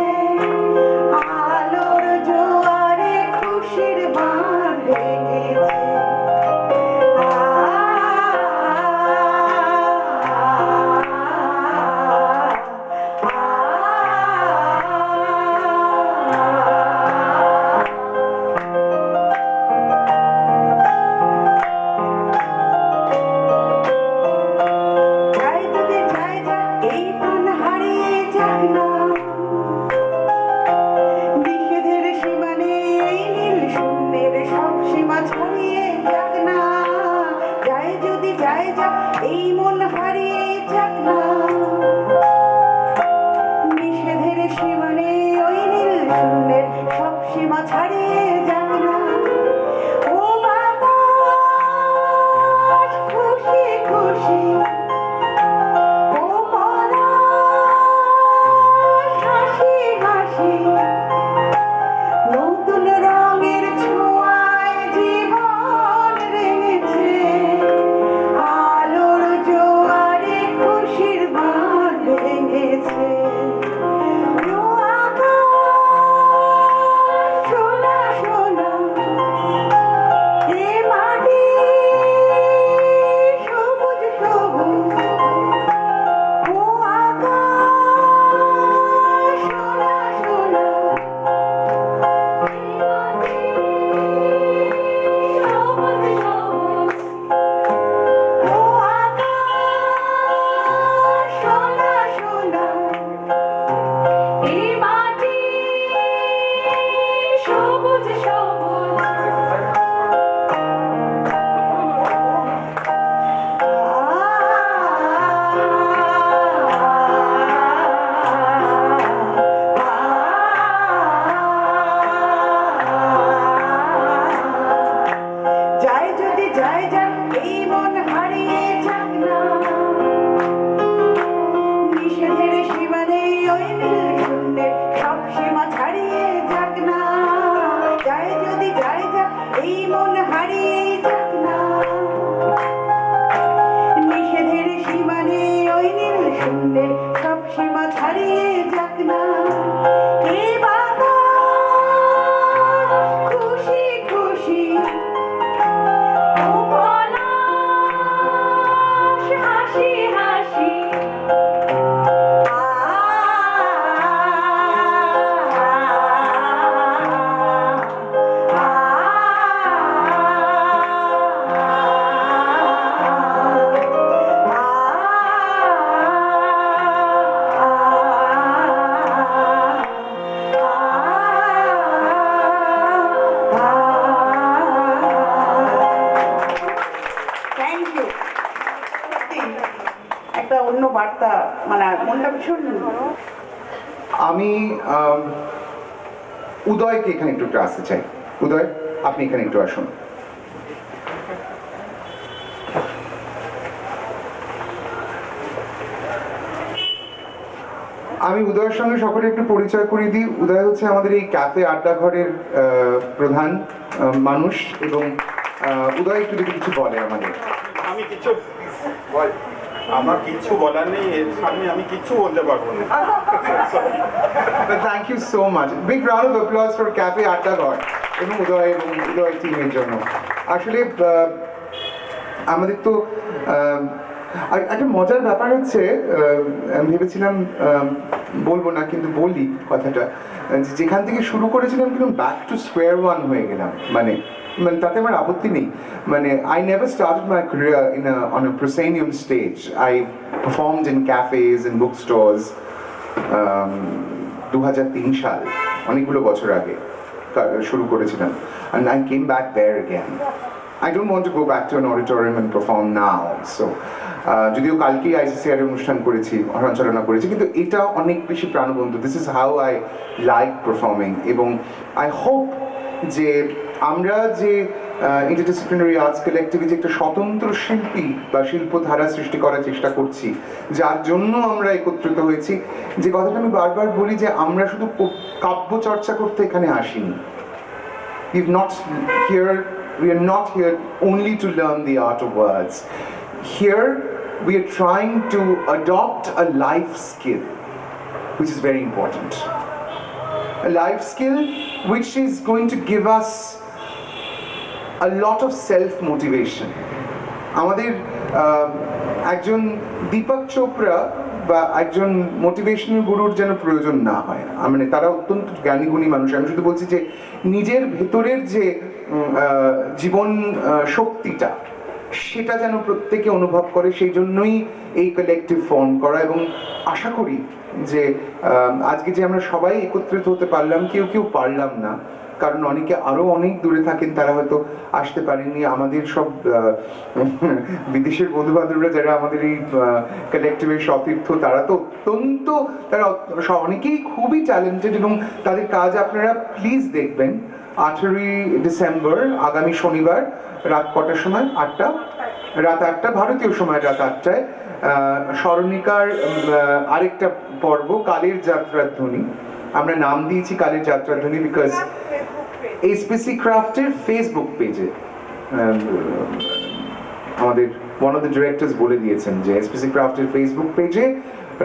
আলোর জোয়ারে খুশির বাঁধ ভেঙেছে। যাই যদি যাই যাক, এই প্রাণ হারিয়ে যাক না, নিষেধের সীমা নেই, এই নীল শূন্যের সব সীমা ছাড়িয়ে যাক না। যাই যদি যাই যাক, এই মন হারিয়ে যাক না, নিষেধের সীমা নেই, ওই নীল শূন্যের সব সীমা ছাড়িয়ে যাক না। ও বাতাস খুশি খুশি, ও পলাশ হাসি হাসি, নতুন রঙের ছোঁয়ায় জীবন অন্য বার্তা, মানে মনটা ভীষণ। আমি উদয়কে এখানে একটু আসতে চাই। উদয়, আপনি এখানে একটু আসুন। আমি উদয়ের সঙ্গে সকলে একটু পরিচয় করিয়ে দিই। উদয় হচ্ছে আমাদের এই ক্যাফে আড্ডা ঘরের প্রধান মানুষ, এবং উদয় একটু যদি কিছু বলে আমাদের। আমি কিছু আমার কিচ্ছু বলার নেই, এর সামনে আমি কিচ্ছু বলতে পারবো না। Thank you so much. Big round of applause for Cafe Adda Ghar এবং উদয় টিমের জন্য। আসলে আমাদের তো একটা মজার ব্যাপার হচ্ছে, আমি ভেবেছিলাম বলবো না, কিন্তু বলি কথাটা, যেখান থেকে শুরু করেছিলাম কিন্তু ব্যাক টু স্কোয়ার ওয়ান হয়ে গেলাম। মানে তাতে আমার আপত্তি নেই। মানে I never started my career on a proscenium stage. I performed in cafes and bookstores 2003 সাল, অনেকগুলো বছর আগে শুরু করেছিলাম, and I came back there again. I don't want to go back to an auditorium and perform now. So যদিও কালকেই ICCR এর অনুষ্ঠান করেছি, সঞ্চালনা করেছি, কিন্তু এটা অনেক বেশি প্রাণবন্ত। This is how I like performing. এবং আই হোপ যে আমরা যে ইন্টারডিসিপ্লিনারি আর্টস কালেক্টিভে যে একটা স্বতন্ত্র শিল্পী বা শিল্পধারা সৃষ্টি করার চেষ্টা করছি, যার জন্য আমরা একত্রিত হয়েছি, যে কথাটা আমি বারবার বলি যে আমরা শুধু কাব্য চর্চা করতে এখানে আসিনি। We are not here only to learn the art of words. Here we are trying to adopt a life skill, which is very important. A life skill which is going to give us a lot of self-motivation. আমাদের একজন দীপক চোপড়া বা একজন motivational গুরুর যেন প্রয়োজন না হয়। মানে তারা অত্যন্ত জ্ঞানী গুণী মানুষ। আমি শুধু বলছি যে নিজের ভেতরের যে জীবন শক্তিটা, সেটা যেন প্রত্যেকে অনুভব করে, সেই জন্যই এই কালেকটিভ ফর্ম করা। এবং আশা করি যে আজকে যে আমরা সবাই একত্রিত হতে পারলাম, কেউ কেউ পারলাম না, কারণ অনেকে আরো অনেক দূরে থাকেন, তারা হয়তো আসতে পারেননি। আমাদের সব বিদেশের বন্ধু বান্ধবরা যারা আমাদের এই কালেকটিভের সতীর্থ, তারা তো অত্যন্ত, তারা অনেকেই খুবই ট্যালেন্টেড, এবং তাদের কাজ আপনারা প্লিজ দেখবেন। 8ই ডিসেম্বর আগামী শনিবার রাত কটার সময়? রাত 8টা ভারতীয় সময় রাত 8টায় স্মরণিকার আরেকটা পর্ব, কালের যাত্রার ধ্বনি। আমরা নাম দিয়েছি কালের যাত্রার ধ্বনি বিকজ SPC ক্রাফটের ফেসবুক পেজে আমাদের one of the directors বলে দিয়েছেন যে SPC ক্রাফটের ফেসবুক পেজে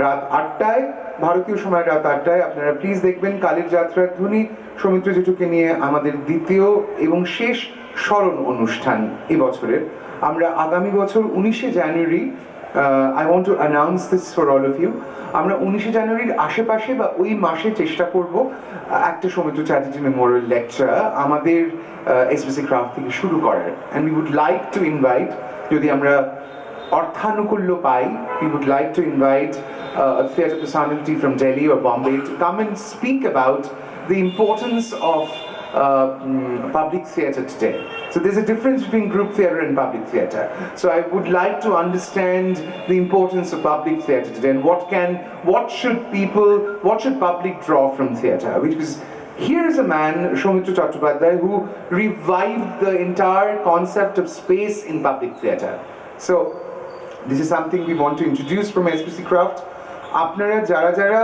রাত 8টায়, ভারতীয় সময় রাত 8টায় আপনারা প্লিজ দেখবেন কালের যাত্রার ধ্বনি। সৌমিত্র জেঠুকে নিয়ে আমাদের দ্বিতীয় এবং শেষ স্মরণ অনুষ্ঠান এবছরের। আমরা আগামী বছর 19শে জানুয়ারি, I want to announce this for all of you, আমরা 19শে জানুয়ারির আশেপাশে বা ওই মাসে চেষ্টা করব একটা সৌমিত্র চ্যাটার্জি মেমোরিয়াল লেকচার আমাদের SPC ক্রাফট থেকে শুরু করার। and we would like to invite, যদি আমরা অর্থানুকূল্য পাই, we would like to invite a theatre personality from Delhi or Bombay to come and speak about the importance of public theatre today. So there's a difference between group theatre and public theatre. So I would like to understand the importance of public theatre today, and what should public draw from theatre? Because here is a man, Soumitra Chattopadhyay, who revived the entire concept of space in public theatre. So this is something we want to introduce from SPC Craft. আপনারা যারা যারা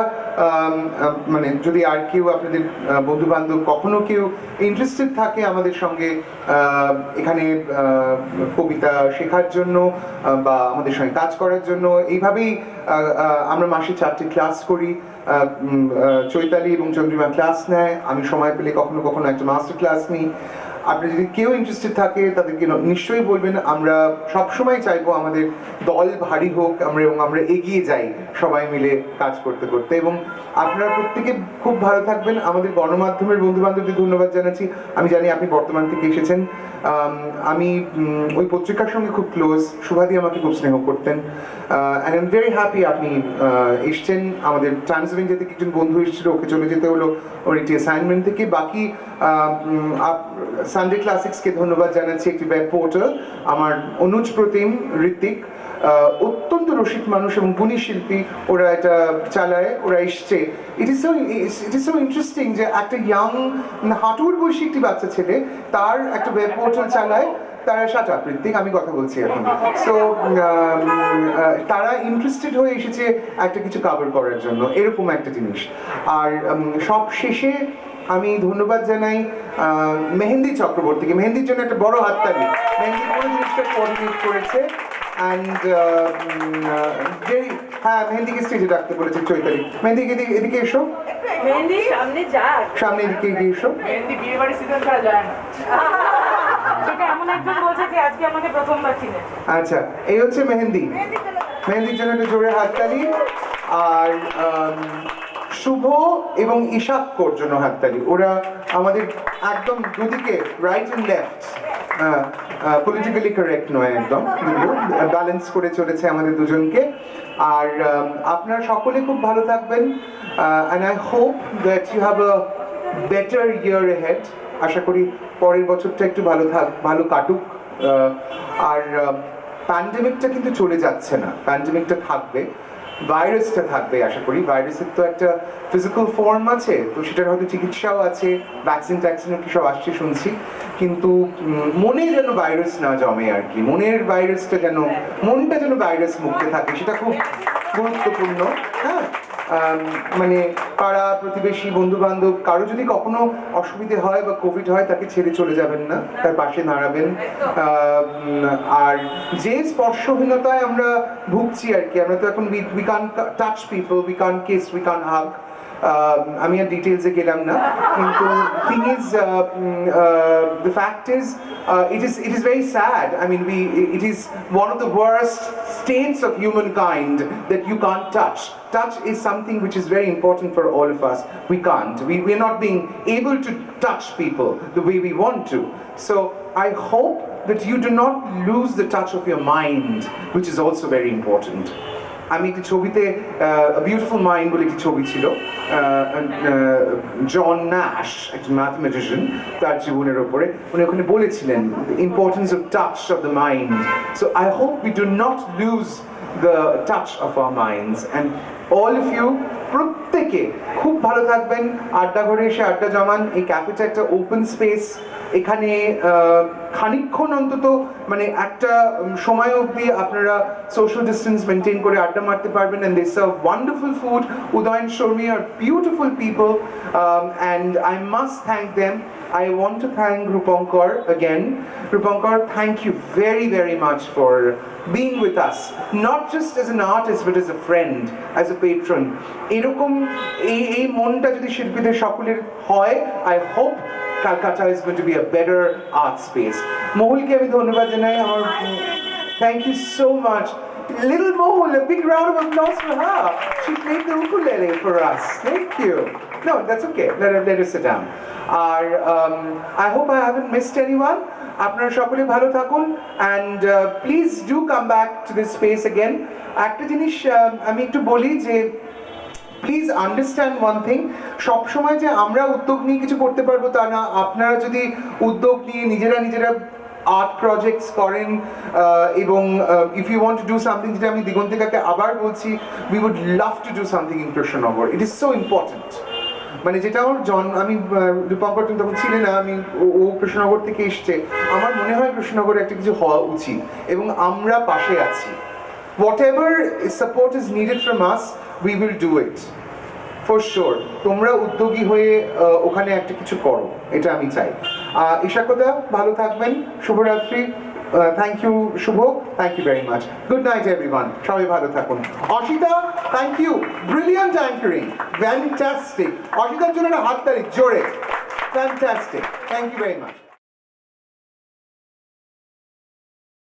মানে যদি আর কেউ আপনাদের বন্ধু বান্ধব কখনো কেউ ইন্টারেস্টেড থাকে আমাদের সঙ্গে এখানে কবিতা শেখার জন্য বা আমাদের সঙ্গে কাজ করার জন্য, এইভাবেই আমরা মাসে 4টে ক্লাস করি। চৈতালি এবং চন্দ্রিমা ক্লাস নেয়, আমি সময় পেলে কখনো কখনো একটা মাস্টার ক্লাস নিই। আপনি যদি কেউ ইন্টারেস্টেড থাকে তাদেরকে নিশ্চয়ই বলবেন। আমরা সবসময় চাইবো আমাদের দল ভারী হোক, এবং আমরা এগিয়ে যাই সবাই মিলে কাজ করতে করতে। এবং আপনারা প্রত্যেকে খুব ভালো থাকবেন। আমাদের গণমাধ্যমের বন্ধু বান্ধবদের ধন্যবাদ জানাচ্ছি। আমি জানি আপনি বর্তমান থেকে এসেছেন, আমি ওই পত্রিকার সঙ্গে খুব ক্লোজ, শুভাদি আমাকে খুব স্নেহ করতেন, and I am very happy আপনি এসছেন। আমাদের টাইমস অফ ইন্ডিয়া থেকে একজন বন্ধু এসেছিল, ওকে চলে যেতে হলো ওর একটি অ্যাসাইনমেন্ট থেকে। বাকি সানডে ক্লাসিক্সকে ধন্যবাদ জানাচ্ছি, একটি ওয়েব পোর্টাল, আমার অনুজ প্রতিম, ঋত্বিক, অত্যন্ত রসিক মানুষ এবং গুণী শিল্পী, ওরা এটা চালায়, ওরা এসছে। ইট ইজ সো ইন্টারেস্টিং যে একটা ইয়াং হাঁটুর বয়সী একটি বাচ্চা ছেলে তার একটা ওয়েব পোর্টাল চালায়। তারা শাট আপ ঋত্বিক, আমি কথা বলছি এখন। সো তারা ইন্টারেস্টেড হয়ে এসেছে একটা কিছু কভার করার জন্য, এরকম একটা জিনিস। আর সব শেষে আমি ধন্যবাদ জানাই মেহেন্দি চক্রবর্তীকে। মেহেন্দির জন্য একটা বড় হাততালি। মেহেন্দি পুরো জিনিসটা কোঅর্ডিনেট করেছে। অ্যান্ড হ্যাঁ, মেহেন্দিকে স্টেজে ডাকতে বলেছে চৈতালি। মেহেন্দি এদিকে এসো, মেহেন্দি সামনে যা, সামনে এদিকে এগিয়ে এসো। মেহেন্দি বিয়ে বাড়ি সিজন করা যায় না, সেটা এমন একজন বলছে যে আজকে আমাকে প্রথমবার চিনে। আচ্ছা, এই হচ্ছে মেহেন্দি। মেহেন্দির জন্য একটা জোরে হাততালি। আর শুভ এবং ইশাক্কর জন্য হাততালি। ওরা আমাদের একদম দুদিকে, right and left, politically correct নয় একদম, কিন্তু ব্যালেন্স করে চলেছে আমাদের দুজনকে। আর আপনারা সকলে খুব ভালো থাকবেন, and I hope that you have a better year ahead. আশা করি পরের বছরটা একটু ভালো কাটুক। আর প্যান্ডেমিকটা কিন্তু চলে যাচ্ছে না, প্যান্ডেমিকটা থাকবে, ভাইরাসটা থাকবে। আশা করি ভাইরাসের তো একটা ফিজিক্যাল ফর্ম আছে, তো সেটার হয়তো চিকিৎসাও আছে, ভ্যাকসিন ট্যাকসিনও কি সব আসছে শুনছি। কিন্তু মনে যেন ভাইরাস না জমে আর কি, মনের ভাইরাসটা যেন, মনটা যেন ভাইরাস মুক্ত থাকে, সেটা খুব গুরুত্বপূর্ণ। হ্যাঁ, মানে পাড়া প্রতিবেশী বন্ধু বান্ধব কারো যদি কখনো অসুবিধে হয় বা কোভিড হয়, তাকে ছেড়ে চলে যাবেন না, তার পাশে দাঁড়াবেন। আর যে স্পর্শহীনতায় আমরা ভুগছি আর কি, আমরা তো এখন উই কান টাচ পিপল, উই কান কিস, উই কান হাগ। আমি আর ডিটেলসে গেলাম না, কিন্তু thing is, the fact is, it is very sad. I mean, it is one of the worst states of humankind that you can't touch. Touch is something which is very important for all of us. We can't. We are not being able to touch people the way we want to. So I hope that you do not lose the touch of your mind, which is also very important. আমি একটি ছবিতে, beautiful mind বলে একটি ছবি ছিল, জন Nash, একজন mathematician, তার জীবনের ওপরে উনি ওখানে বলেছিলেন importance of touch of the mind. So I hope we do not lose the touch of our minds, and all of you প্রত্যেকে খুব ভালো থাকবেন। আড্ডা ঘরে এসে আড্ডা জমান। এই ক্যাফেটা একটা ওপেন স্পেস, এখানে খানিকক্ষণ অন্তত, মানে একটা সময় অবধি আপনারা সোশ্যাল ডিস্টেন্স মেনটেন করে আড্ডা মারতে পারবেন। And they serve wonderful food. Udayan Sharmi আর beautiful people, and I must thank them. I want to thank Rupankar again. Rupankar, thank you very, very much for being with us, not just as an artist but as a friend, as a patron. এরকম এই মনটা যদি শিল্পীদের সকলের হয়, I hope Calcutta is going to be a better art space. Mohulke আমি ধন্যবাদ জানাই। আমার thank you so much. Little Mohul, a big round of applause for her. She played the ukulele for us. Thank you. No, that's okay. Let her sit down. I hope I haven't missed anyone. আপনারা সকলে ভালো থাকুন, and please do come back to this space again. একটা জিনিস আমি একটু বলি যে, প্লিজ আন্ডারস্ট্যান্ড ওয়ান থিং, সবসময় যে আমরা উদ্যোগ নিয়ে কিছু করতে পারবো তা না। আপনারা যদি উদ্যোগ নিয়ে নিজেরা আর্ট প্রজেক্টস করেন, এবং if you want to do something, যেটা আমি দিগন্তিকাকে আবার বলছি, we would love to do something in Krishnanagar. It is so important. মানে যেটা আমার আমি রূপঙ্কর তখন ছিলেন না, ও কৃষ্ণনগর থেকে এসছে, আমার মনে হয় কৃষ্ণনগরে একটা কিছু হওয়া উচিত, এবং আমরা পাশে আছি। Whatever support is needed from us, we will do it for sure. তোমরা উদ্যোগী হয়ে ওখানে একটা কিছু করো, এটা আমি চাই। ইশাকদা ভালো থাকবেন, শুভরাত্রি। Thank you Shubho, thank you very much. Good night everyone, সবাই ভালো থাকুন। Asita, thank you, brilliant anchoring, fantastic. অসিতার জন্য একটা হাততালি জোরে, fantastic, thank you very much.